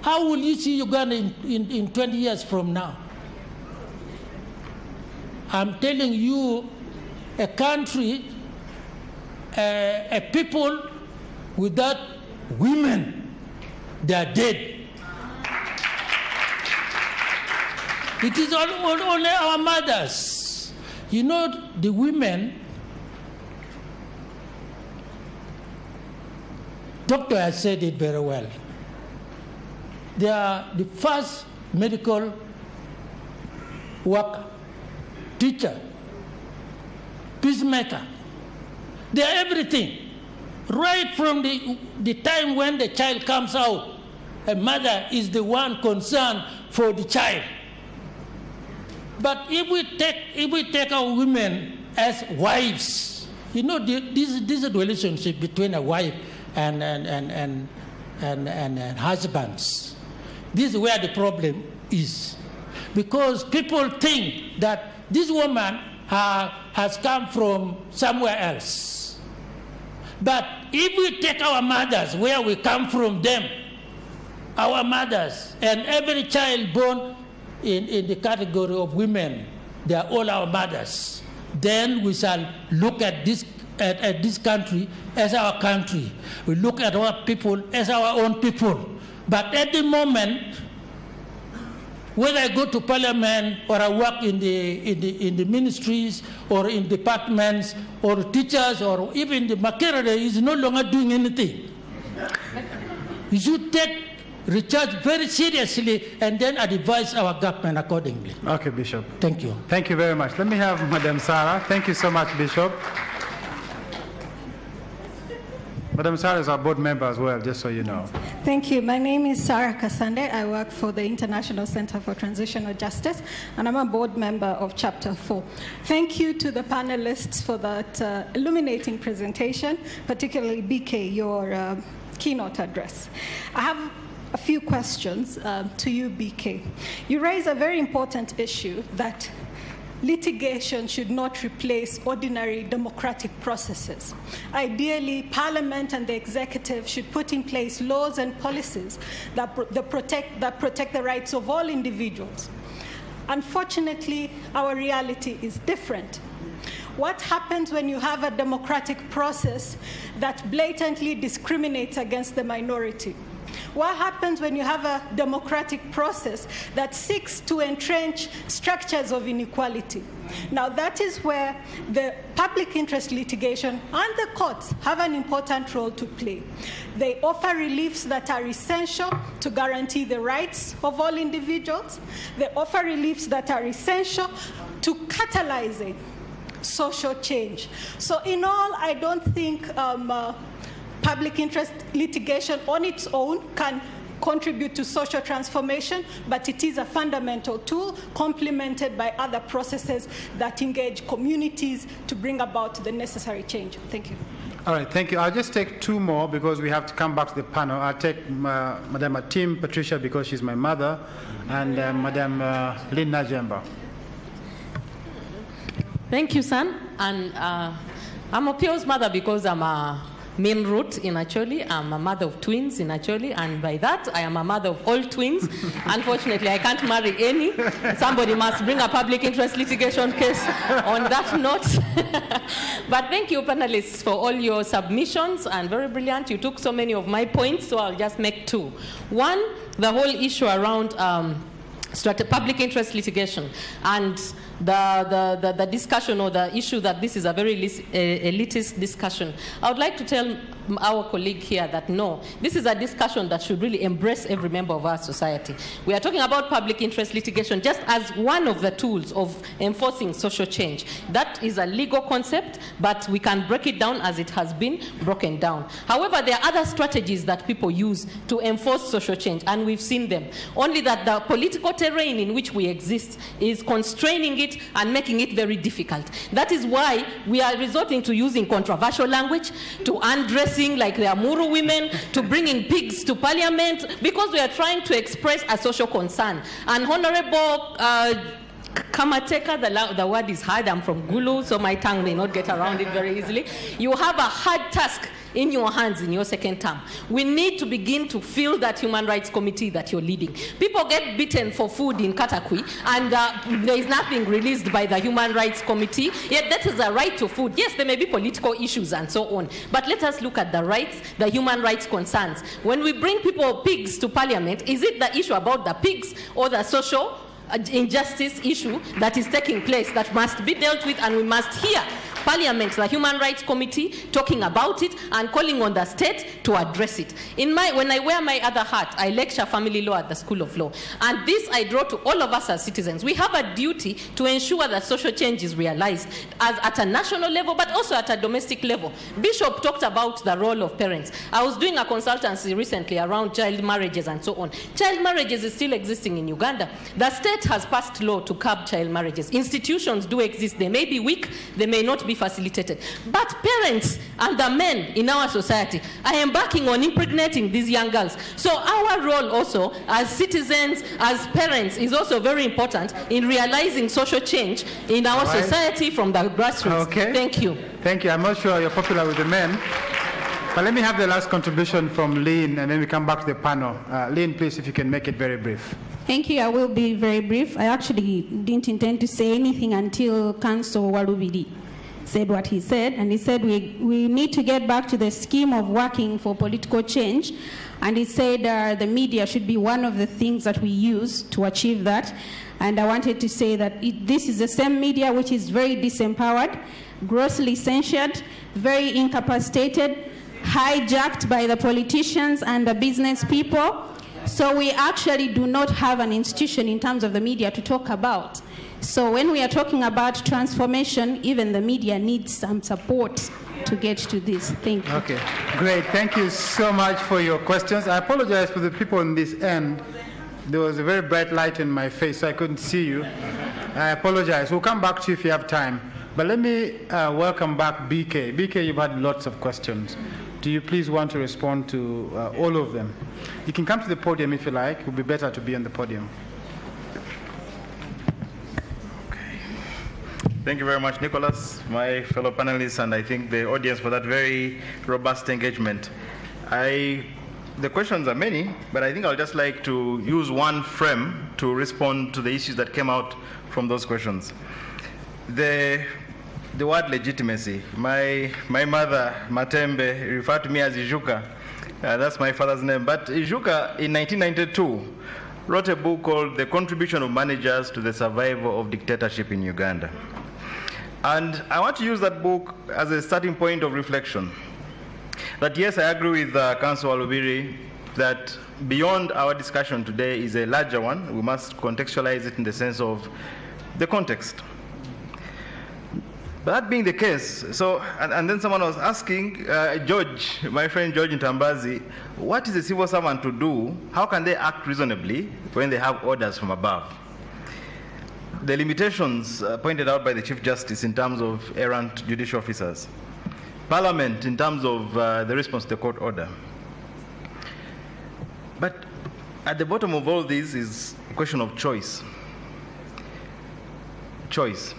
how will you see Uganda in 20 years from now? I'm telling you, a country, a people without women, they are dead. It is only our mothers. You know, the women, doctor has said it very well. They are the first medical worker, teacher, peacemaker. They are everything. Right from the time when the child comes out, a mother is the one concerned for the child. But if we take our women as wives, you know, this is a relationship between a wife and husbands. This is where the problem is. Because people think that this woman has come from somewhere else. But if we take our mothers, where we come from them, our mothers, and every child born in the category of women, they are all our mothers, then we shall look at this country as our country. We look at our people as our own people. But at the moment, whether I go to parliament or I work in the ministries or in departments or teachers or even the Makere is no longer doing anything. You should take research very seriously and then advise our government accordingly. Okay, Bishop. Thank you. Thank you very much. Let me have Madam Sarah. Thank you so much, Bishop. Madam Sarah is our board member as well, just so you know. Thank you. My name is Sarah Kasande. I work for the International Center for Transitional Justice, and I'm a board member of Chapter 4. Thank you to the panelists for that illuminating presentation, particularly BK, your keynote address. I have a few questions to you, BK. You raise a very important issue that litigation should not replace ordinary democratic processes. Ideally, Parliament and the executive should put in place laws and policies that protect the rights of all individuals. Unfortunately, our reality is different. What happens when you have a democratic process that blatantly discriminates against the minority? What happens when you have a democratic process that seeks to entrench structures of inequality? Now, that is where the public interest litigation and the courts have an important role to play. They offer reliefs that are essential to guarantee the rights of all individuals. They offer reliefs that are essential to catalyzing social change. So in all, I don't think public interest litigation on its own can contribute to social transformation, but it is a fundamental tool complemented by other processes that engage communities to bring about the necessary change. Thank you. All right, thank you. I'll just take two more because we have to come back to the panel. I'll take Madam Atim Patricia because she's my mother, and Madam Lynn Najemba. Thank you, son. And I'm Opio's mother because I'm a main root in Acholi. I'm a mother of twins in Acholi, and by that, I am a mother of all twins. Unfortunately, I can't marry any. Somebody must bring a public interest litigation case on that note. But thank you, panelists, for all your submissions, and very brilliant. You took so many of my points, so I'll just make two. One, the whole issue around public interest litigation and the discussion or the issue that this is a very elitist discussion. I would like to tell our colleague here that no, this is a discussion that should really embrace every member of our society. We are talking about public interest litigation just as one of the tools of enforcing social change. That is a legal concept, but we can break it down as it has been broken down. However, there are other strategies that people use to enforce social change, and we've seen them. Only that the political terrain in which we exist is constraining it and making it very difficult. That is why we are resorting to using controversial language, to undressing like the Amuru women, to bringing pigs to parliament, because we are trying to express a social concern. And Honorable Kamateka, the word is hard, I'm from Gulu, so my tongue may not get around it very easily. You have a hard task in your hands in your second term. We need to begin to fill that human rights committee that you're leading. People get beaten for food in Katakwi, and there is nothing released by the human rights committee, yet that is a right to food. Yes, there may be political issues and so on, but let us look at the rights, the human rights concerns. When we bring pigs to parliament, is it the issue about the pigs or the social injustice issue that is taking place that must be dealt with, and we must hear Parliament, the Human Rights Committee, talking about it and calling on the state to address it. When I wear my other hat, I lecture family law at the School of Law. And this I draw to all of us as citizens. We have a duty to ensure that social change is realized at a national level, but also at a domestic level. Bishop talked about the role of parents. I was doing a consultancy recently around child marriages and so on. Child marriages is still existing in Uganda. The state has passed law to curb child marriages. Institutions do exist. They may be weak, they may not be facilitated. But parents and the men in our society are embarking on impregnating these young girls. So our role also as citizens, as parents, is also very important in realizing social change in our society from the grassroots. Okay. Thank you. Thank you. I'm not sure you're popular with the men, but let me have the last contribution from Lynn, and then we come back to the panel. Lynn, please, if you can make it very brief. Thank you. I will be very brief. I actually didn't intend to say anything until Council Walubidi said what he said, and he said we need to get back to the scheme of working for political change, and he said the media should be one of the things that we use to achieve that. And I wanted to say that this is the same media which is very disempowered, grossly censured, very incapacitated, hijacked by the politicians and the business people. So we actually do not have an institution in terms of the media to talk about. So when we are talking about transformation, even the media needs some support to get to this. Thank you. Okay, great. Thank you so much for your questions. I apologize for the people on this end. There was a very bright light in my face, so I couldn't see you. I apologize. We'll come back to you if you have time. But let me welcome back BK. BK, you've had lots of questions. Do you please want to respond to all of them? You can come to the podium if you like. It would be better to be on the podium. Thank you very much, Nicholas, my fellow panelists, and I think the audience for that very robust engagement. The questions are many, but I think I'll just like to use one frame to respond to the issues that came out from those questions. The word legitimacy. My mother, Matembe, referred to me as Ijuka. That's my father's name. But Ijuka, in 1992, wrote a book called The Contribution of Managers to the Survival of Dictatorship in Uganda. And I want to use that book as a starting point of reflection. That yes, I agree with Councillor Walubiri that beyond our discussion today is a larger one. We must contextualize it in the sense of the context. But that being the case, so, and then someone was asking, George, my friend George Ntambazi, what is a civil servant to do? How can they act reasonably when they have orders from above? The limitations pointed out by the Chief Justice in terms of errant judicial officers. Parliament in terms of the response to the court order. But at the bottom of all this is a question of choice. Choice.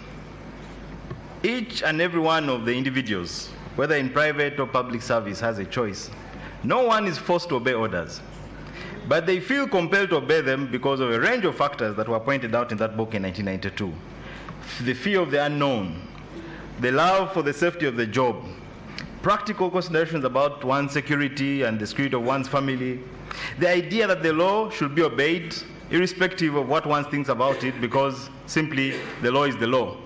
Each and every one of the individuals, whether in private or public service, has a choice. No one is forced to obey orders. But they feel compelled to obey them because of a range of factors that were pointed out in that book in 1992. The fear of the unknown, the love for the safety of the job, practical considerations about one's security and the security of one's family, the idea that the law should be obeyed irrespective of what one thinks about it because simply the law is the law.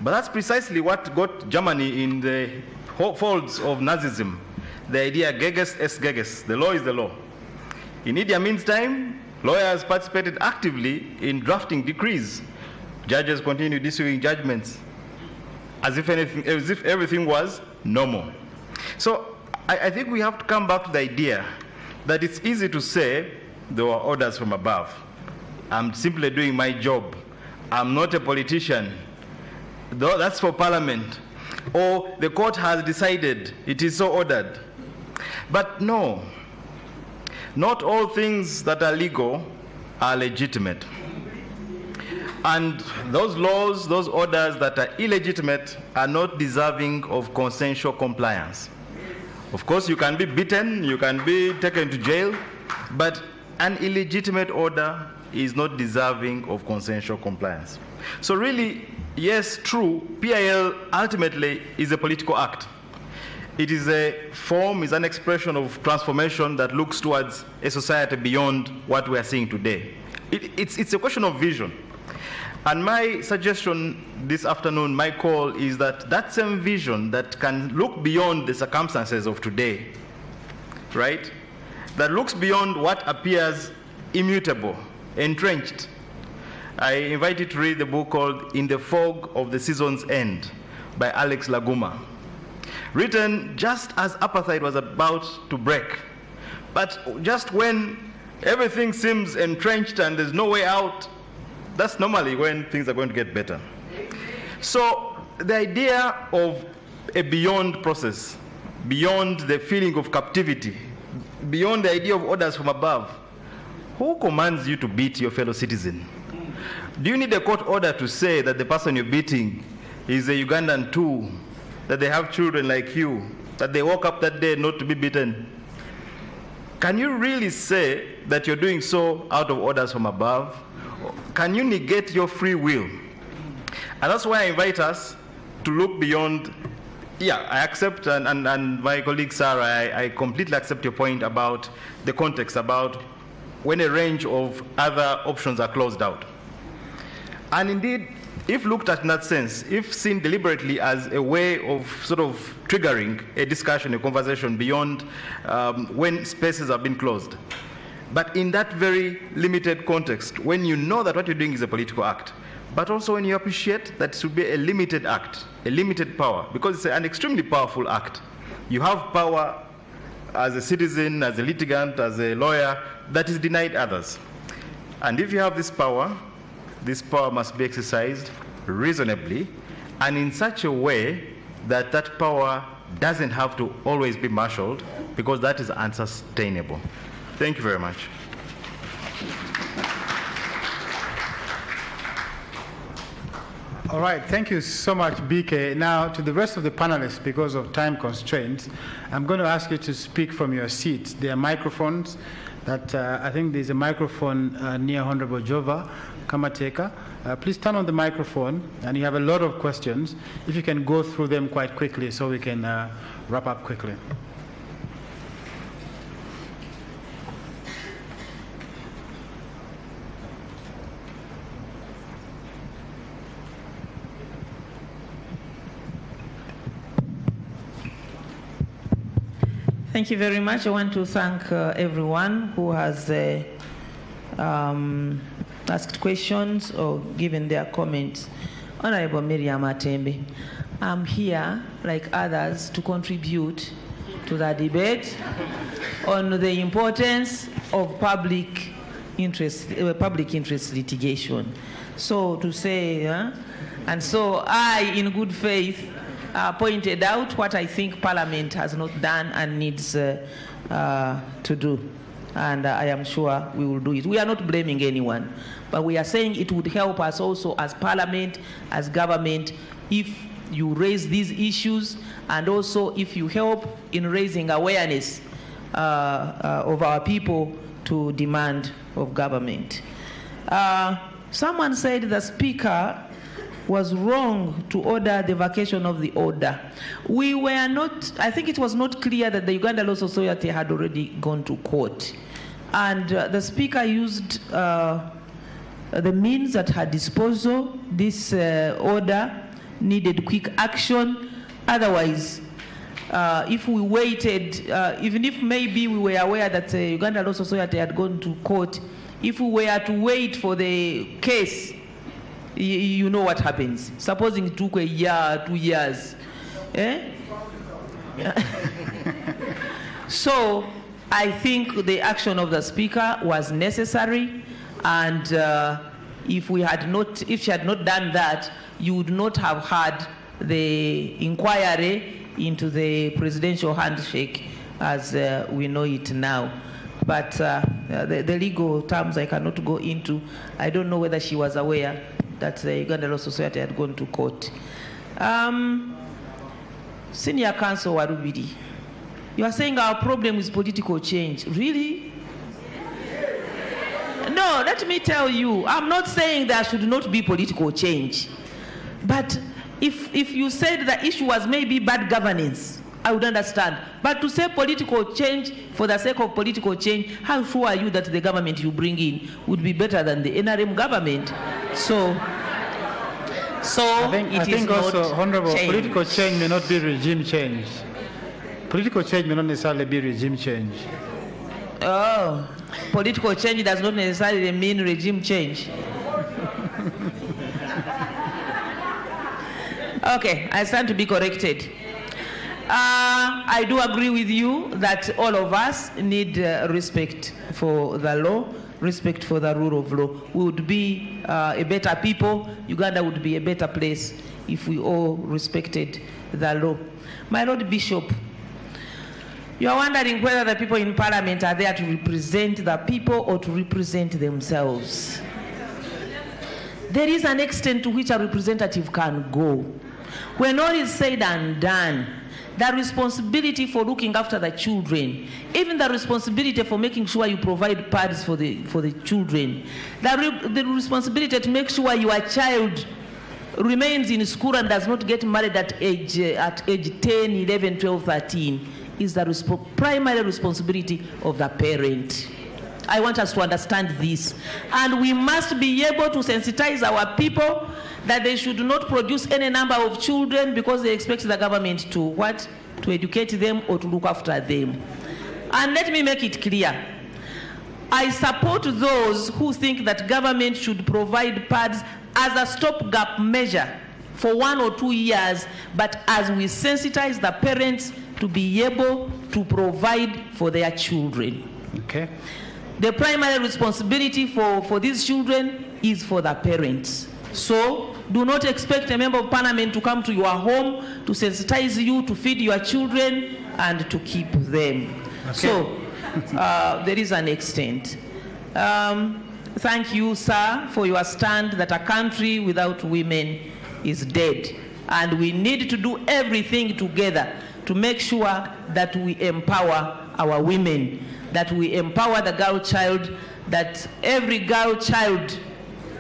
But that's precisely what got Germany in the folds of Nazism. The idea, Geges est Geges, the law is the law. In Idi Amin's time, lawyers participated actively in drafting decrees. Judges continued issuing judgments as if everything was normal. So I think we have to come back to the idea that it's easy to say there were orders from above. I'm simply doing my job. I'm not a politician. That's for Parliament. Or the court has decided it is so ordered. But no. Not all things that are legal are legitimate. And those laws, those orders that are illegitimate are not deserving of consensual compliance. Of course, you can be beaten, you can be taken to jail, but an illegitimate order is not deserving of consensual compliance. So really, yes, true, PIL ultimately is a political act. It is a form, is an expression of transformation that looks towards a society beyond what we are seeing today. It's a question of vision. And my suggestion this afternoon, my call, is that that same vision that can look beyond the circumstances of today, right? That looks beyond what appears immutable, entrenched. I invite you to read the book called In the Fog of the Season's End by Alex Laguma. Written just as apartheid was about to break. But just when everything seems entrenched and there's no way out, that's normally when things are going to get better. So the idea of a beyond process, beyond the feeling of captivity, beyond the idea of orders from above, who commands you to beat your fellow citizen? Do you need a court order to say that the person you're beating is a Ugandan too, that they have children like you, that they woke up that day not to be beaten? Can you really say that you're doing so out of orders from above? Can you negate your free will? And that's why I invite us to look beyond. Yeah, I accept, and my colleague Sarah, I completely accept your point about the context, about when a range of other options are closed out. And indeed, if looked at in that sense, if seen deliberately as a way of sort of triggering a discussion, a conversation beyond when spaces have been closed. But in that very limited context, when you know that what you're doing is a political act, but also when you appreciate that it should be a limited act, a limited power, because it's an extremely powerful act. You have power as a citizen, as a litigant, as a lawyer, that is denied others. And if you have this power must be exercised reasonably and in such a way that that power doesn't have to always be marshaled, because that is unsustainable. Thank you very much. All right, thank you so much, BK. Now, to the rest of the panelists, because of time constraints, I'm going to ask you to speak from your seats. There are microphones that I think there's a microphone near Honorable Jova Kamateka. Please turn on the microphone, and you have a lot of questions. If you can go through them quite quickly so we can wrap up quickly. Thank you very much. I want to thank everyone who has asked questions or given their comments. Honorable Miriam Atembe, I'm here, like others, to contribute to the debate on the importance of public interest litigation. So to say, and so I, in good faith, pointed out what I think Parliament has not done and needs to do. And I am sure we will do it. We are not blaming anyone, but we are saying it would help us also as Parliament, as government, if you raise these issues, and also if you help in raising awareness of our people to demand of government. Someone said the Speaker was wrong to order the vacation of the order. We were not, I think it was not clear that the Uganda Law Society had already gone to court. And the Speaker used the means at her disposal. This order needed quick action. Otherwise, if we waited, even if maybe we were aware that the Uganda Law Society had gone to court, if we were to wait for the case, you know what happens. Supposing it took a year, 2 years. So I think the action of the Speaker was necessary, and if she had not done that, you would not have had the inquiry into the presidential handshake as we know it now. But the legal terms I cannot go into. I don't know whether she was aware that the Uganda Law Society had gone to court. Senior Counsel Warubiri, you are saying our problem is political change. Really? No, let me tell you, I'm not saying there should not be political change. But if you said the issue was maybe bad governance, I would understand. But to say political change for the sake of political change, how sure are you that the government you bring in would be better than the NRM government? I think also, Honorable, change. Political change may not be regime change. Political change may not necessarily be regime change. Oh, political change does not necessarily mean regime change. Okay, I stand to be corrected. I do agree with you that all of us need respect for the law, respect for the rule of law. We would be a better people. Uganda would be a better place if we all respected the law. My Lord Bishop, you are wondering whether the people in Parliament are there to represent the people or to represent themselves. There is an extent to which a representative can go. When all is said and done, the responsibility for looking after the children, even the responsibility for making sure you provide pads for the children, the responsibility to make sure your child remains in school and does not get married at age 10, 11, 12, 13, is the primary responsibility of the parent. I want us to understand this. And we must be able to sensitize our people that they should not produce any number of children because they expect the government to what? To educate them or to look after them. And let me make it clear. I support those who think that government should provide pads as a stopgap measure for 1 or 2 years, but as we sensitize the parents to be able to provide for their children. Okay. The primary responsibility for these children is for the parents. So do not expect a member of parliament to come to your home to sensitize you, to feed your children, and to keep them. Okay. So there is an extent. Thank you, sir, for your stand that a country without women is dead. And we need to do everything together to make sure that we empower our women, that we empower the girl child, that every girl child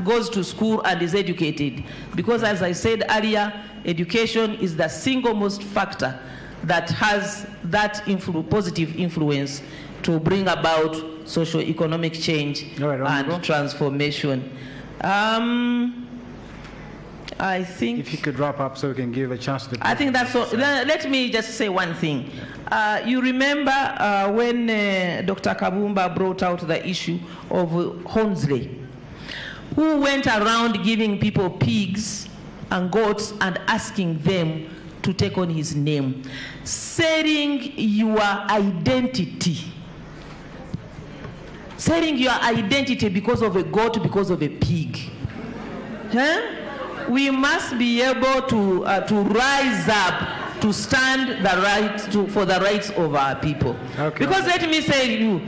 goes to school and is educated. Because as I said earlier, education is the single most factor that has that positive influence to bring about socio-economic change and transformation. I think... If you could wrap up so we can give a chance to... I think that's all. Let me just say one thing. You remember when Dr. Kabumba brought out the issue of Honsley, who went around giving people pigs and goats and asking them to take on his name, selling your identity. Selling your identity because of a goat, because of a pig. Huh? We must be able to rise up to stand for the rights of our people. Okay. Because let me say to you,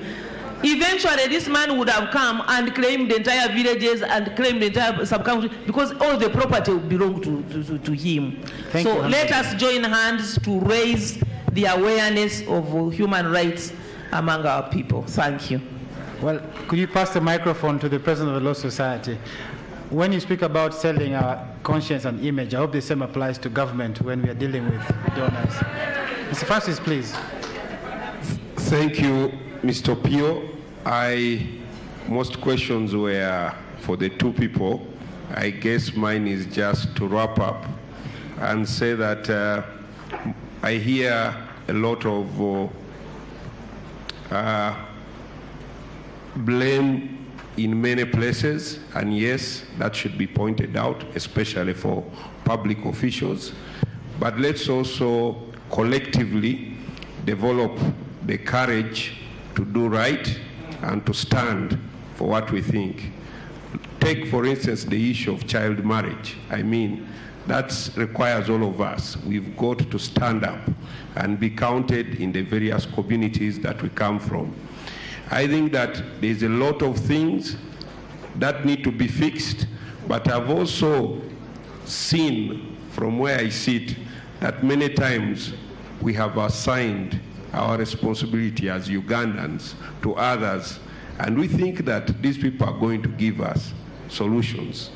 eventually this man would have come and claimed the entire villages and claimed the entire sub-country because all the property would belong to him. So let us join hands to raise the awareness of human rights among our people. Thank you. Well, could you pass the microphone to the President of the Law Society? When you speak about selling our conscience and image, I hope the same applies to government when we are dealing with donors. Mr. Francis, please. Thank you, Mr. Pio. Most questions were for the two people. I guess mine is just to wrap up and say that I hear a lot of blame in many places, and yes, that should be pointed out, especially for public officials. But let's also collectively develop the courage to do right and to stand for what we think. Take, for instance, the issue of child marriage. I mean, that requires all of us. We've got to stand up and be counted in the various communities that we come from. I think that there's a lot of things that need to be fixed, but I've also seen from where I sit that many times we have assigned our responsibility as Ugandans to others, and we think that these people are going to give us solutions.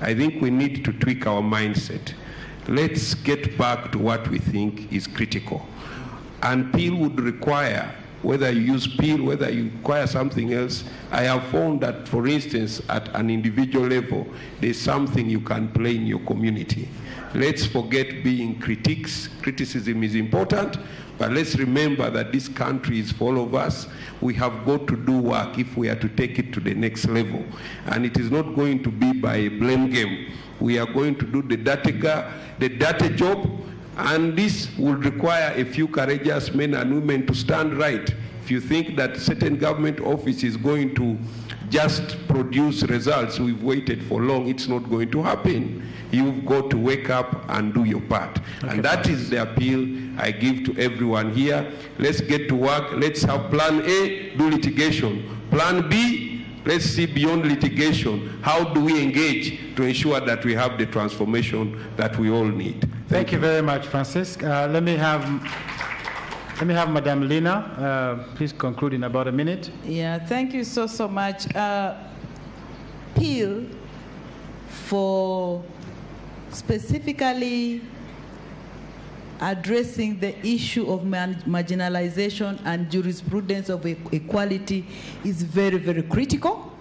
I think we need to tweak our mindset. Let's get back to what we think is critical. And PEEL would require, whether you use PEEL, whether you require something else, I have found that, for instance, at an individual level, there's something you can play in your community. Let's forget being critics. Criticism is important, but let's remember that this country is for all of us. We have got to do work if we are to take it to the next level. And it is not going to be by a blame game. We are going to do the dirty job, and this will require a few courageous men and women to stand right. If you think that certain government office is going to just produce results, we've waited for long, it's not going to happen. You've got to wake up and do your part. Okay, and that is the appeal I give to everyone here. Let's get to work. Let's have plan A, do litigation. Plan B, let's see beyond litigation. How do we engage to ensure that we have the transformation that we all need? Thank you very much, Francis. Let me have Madame Lina. Please conclude in about a minute. Yeah, thank you so much. PEEL for specifically addressing the issue of marginalization and jurisprudence of equality is very, very critical.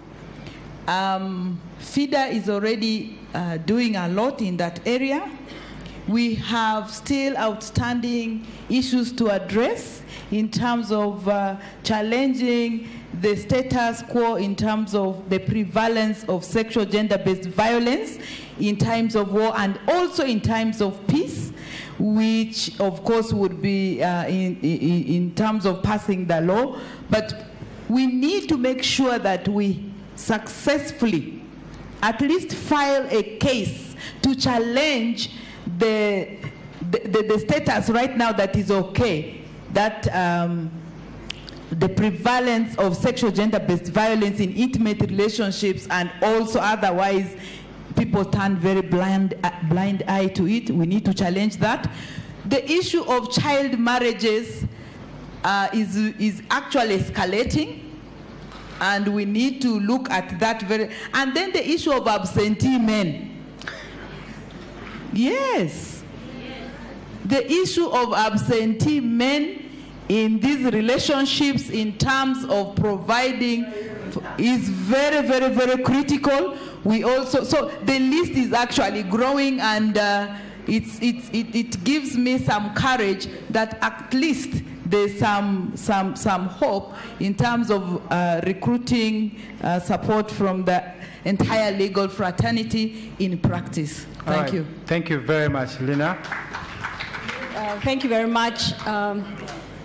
FIDA is already doing a lot in that area. we have still outstanding issues to address in terms of challenging the status quo in terms of the prevalence of sexual gender-based violence in times of war and also in times of peace, which of course would be in terms of passing the law. But we need to make sure that we successfully at least file a case to challenge the status right now that is okay, that the prevalence of sexual gender-based violence in intimate relationships and also otherwise people turn very blind eye to it. We need to challenge that. The issue of child marriages is actually escalating, and we need to look at that and then the issue of absentee men. Yes. The issue of absentee men in these relationships in terms of providing is very, very, very critical. We also, so the list is actually growing, and it gives me some courage that at least there's some hope in terms of recruiting support from the entire legal fraternity in practice. Thank you. Thank you very much, Lina. Thank you very much.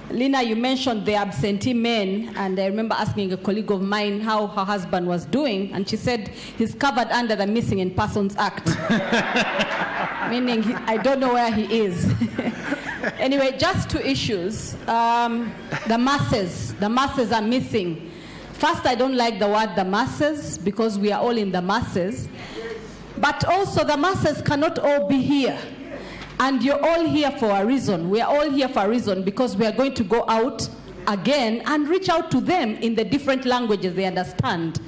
Lina, you mentioned the absentee men, and I remember asking a colleague of mine how her husband was doing, and she said he's covered under the Missing in Persons Act. Meaning, I don't know where he is. Anyway, just two issues. The masses are missing. First, I don't like the word the masses, because we are all in the masses. But also, the masses cannot all be here. And you're all here for a reason. We are all here for a reason, because we are going to go out again and reach out to them in the different languages they understand.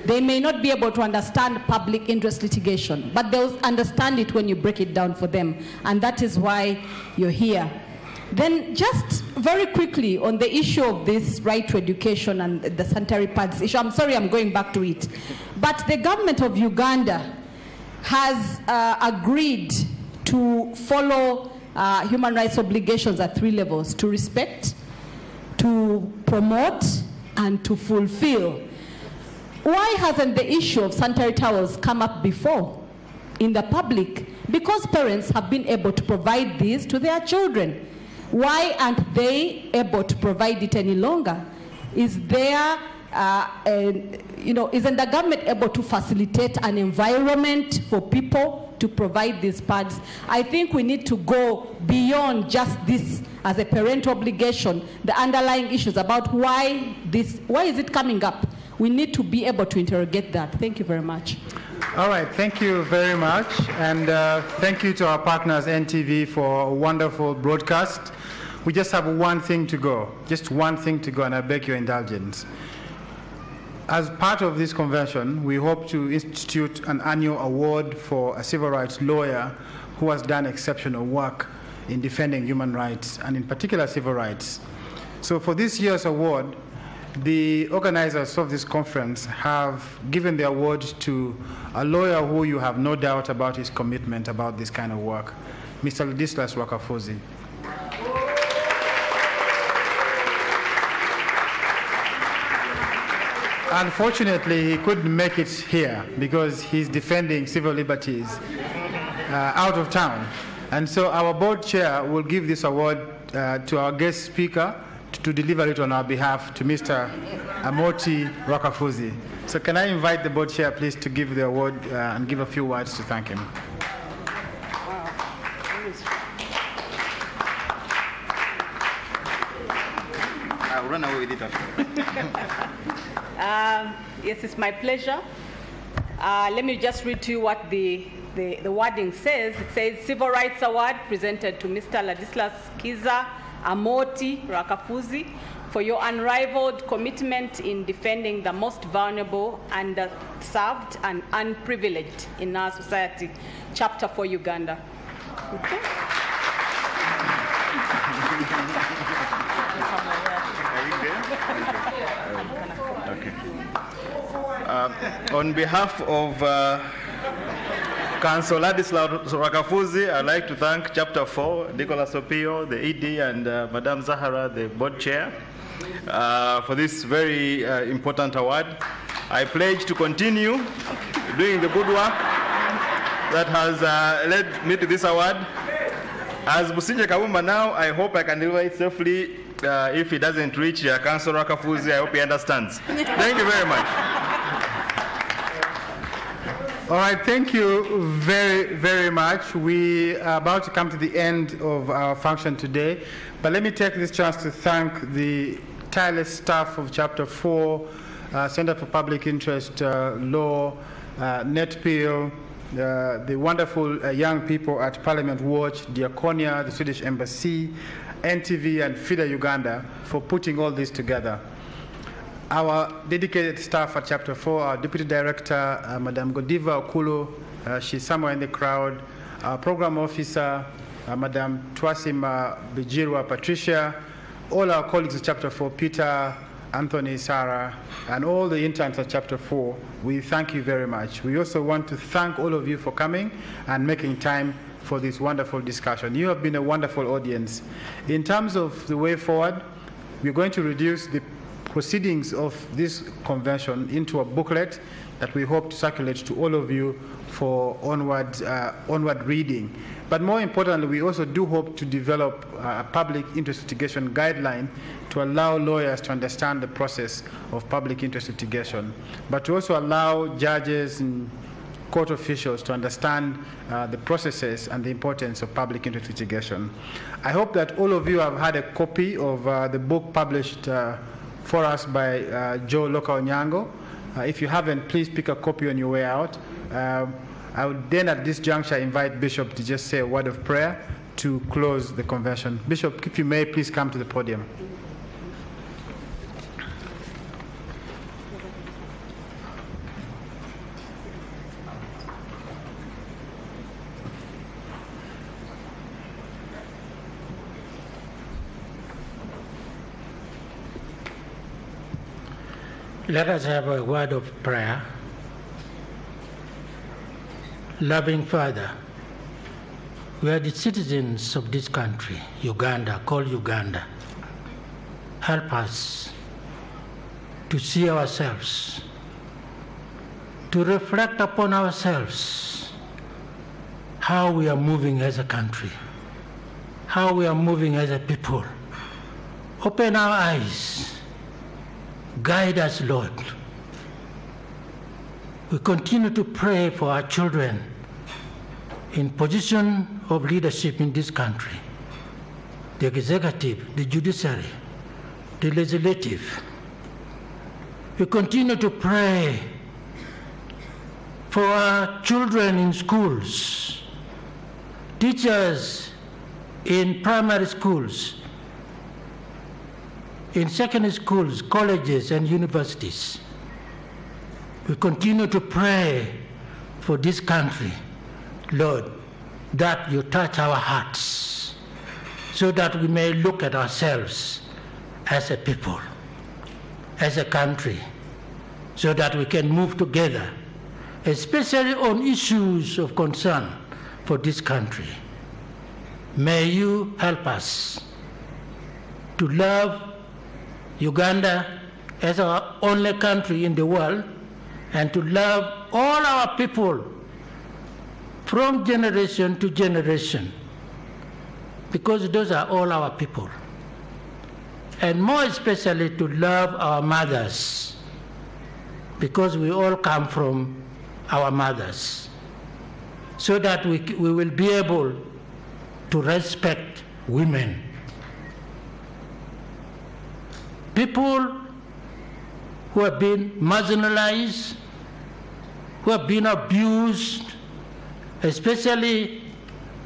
They may not be able to understand public interest litigation, but they'll understand it when you break it down for them. And that is why you're here. Then just very quickly on the issue of this right to education and the sanitary pads issue. I'm sorry I'm going back to it. But the government of Uganda has agreed to follow human rights obligations at 3 levels: to respect, to promote, and to fulfill. Why hasn't the issue of sanitary towels come up before in the public? Because parents have been able to provide these to their children. Why aren't they able to provide it any longer? Is there isn't the government able to facilitate an environment for people to provide these pads? I think we need to go beyond just this as a parent obligation, the underlying issues about why is it coming up? We need to be able to interrogate that. Thank you very much. All right, thank you very much. And thank you to our partners, NTV, for a wonderful broadcast. We just have one thing to go, and I beg your indulgence. As part of this convention, we hope to institute an annual award for a civil rights lawyer who has done exceptional work in defending human rights, and in particular civil rights. So for this year's award, the organizers of this conference have given the award to a lawyer who you have no doubt about his commitment about this kind of work, Mr. Ladislas Wakafuzi. Unfortunately, he couldn't make it here because he's defending civil liberties out of town. And so our board chair will give this award to our guest speaker to deliver it on our behalf to Mr. Amoti Wakafuzi. So can I invite the board chair, please, to give the award and give a few words to thank him. I'll run away with it after. Yes, it's my pleasure. Let me just read to you what the wording says. It says, Civil Rights Award presented to Mr. Ladislas Kiza Amoti Wakafuzi for your unrivaled commitment in defending the most vulnerable, underserved, and unprivileged in our society. Chapter 4, Uganda. Okay. Okay. On behalf of Council Ladislaw Rakafuzi. I'd like to thank Chapter 4, Nicholas Opio, the ED, and Madame Zahara, the board chair, for this very important award. I pledge to continue doing the good work that has led me to this award. As Businje Kabumba now, I hope I can deliver it safely. If it doesn't reach Councillor Rakafuzi, I hope he understands. Thank you very much. All right, thank you very, very much. We are about to come to the end of our function today, but let me take this chance to thank the tireless staff of Chapter 4, Center for Public Interest Law, NetPeel, the wonderful young people at Parliament Watch, Diaconia, the Swedish Embassy, NTV, and FIDA Uganda for putting all this together. Our dedicated staff at Chapter 4, our Deputy Director, Madame Godiva Okulo, she's somewhere in the crowd, our Program Officer, Madame Twasima Bijirwa Patricia, all our colleagues at Chapter 4, Peter, Anthony, Sarah, and all the interns at Chapter 4, we thank you very much. We also want to thank all of you for coming and making time for this wonderful discussion. You have been a wonderful audience. In terms of the way forward, we're going to reduce the proceedings of this convention into a booklet that we hope to circulate to all of you for onward reading. But more importantly, we also do hope to develop a public interest litigation guideline to allow lawyers to understand the process of public interest litigation, but to also allow judges and court officials to understand the processes and the importance of public interest litigation. I hope that all of you have had a copy of the book published for us by Joe Loka Onyango. If you haven't, please pick a copy on your way out. I would then at this juncture invite Bishop to just say a word of prayer to close the convention. Bishop, if you may, please come to the podium. Let us have a word of prayer. Loving Father, we are the citizens of this country, Uganda, called Uganda. Help us to see ourselves, to reflect upon ourselves, how we are moving as a country, how we are moving as a people. Open our eyes. Guide us, Lord. We continue to pray for our children in position of leadership in this country, the executive, the judiciary, the legislative. We continue to pray for our children in schools, teachers in primary schools, in secondary schools, colleges, and universities. We continue to pray for this country, Lord, that you touch our hearts so that we may look at ourselves as a people, as a country, so that we can move together, especially on issues of concern for this country. May you help us to love Uganda as our only country in the world, and to love all our people from generation to generation, because those are all our people. And more especially to love our mothers, because we all come from our mothers, so that we will be able to respect women. People who have been marginalized, who have been abused, especially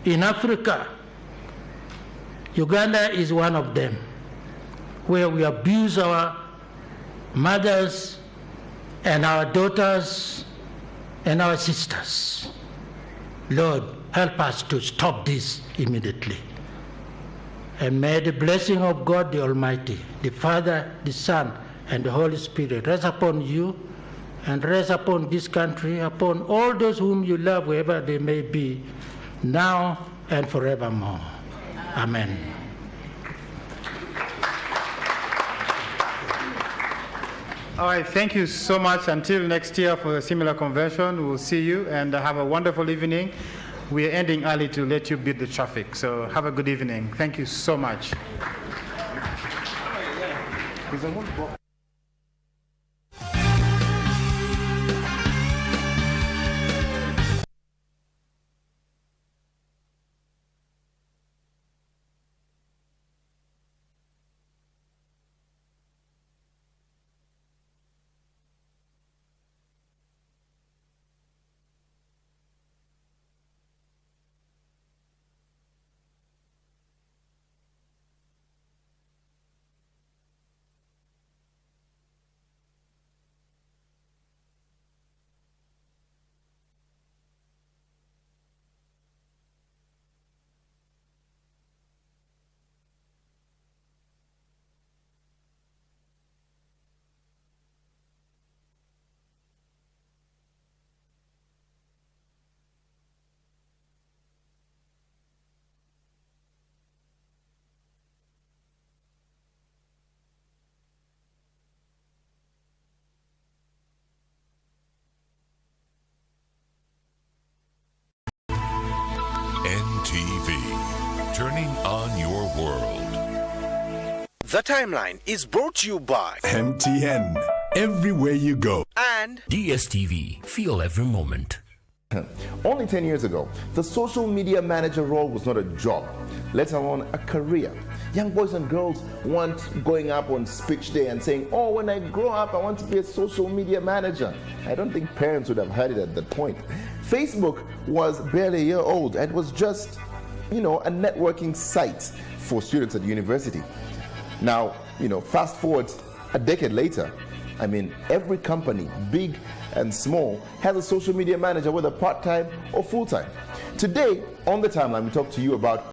in Africa. Uganda is one of them, where we abuse our mothers and our daughters and our sisters. Lord, help us to stop this immediately. And may the blessing of God the Almighty, the Father, the Son, and the Holy Spirit rest upon you and rest upon this country, upon all those whom you love, wherever they may be, now and forevermore. Amen. All right, thank you so much. Until next year for a similar convention, we'll see you and have a wonderful evening. We are ending early to let you beat the traffic, so have a good evening. Thank you so much. NTV, turning on your world. The Timeline is brought to you by MTN, everywhere you go. And DSTV, feel every moment. Only 10 years ago, the social media manager role was not a job, let alone a career. Young boys and girls weren't going up on speech day and saying, oh, when I grow up, I want to be a social media manager. I don't think parents would have heard it at that point. Facebook was barely a year old and was just, a networking site for students at university. Now, fast forward a decade later, every company, big and small, has a social media manager, whether part-time or full-time. Today, on The Timeline, we talk to you about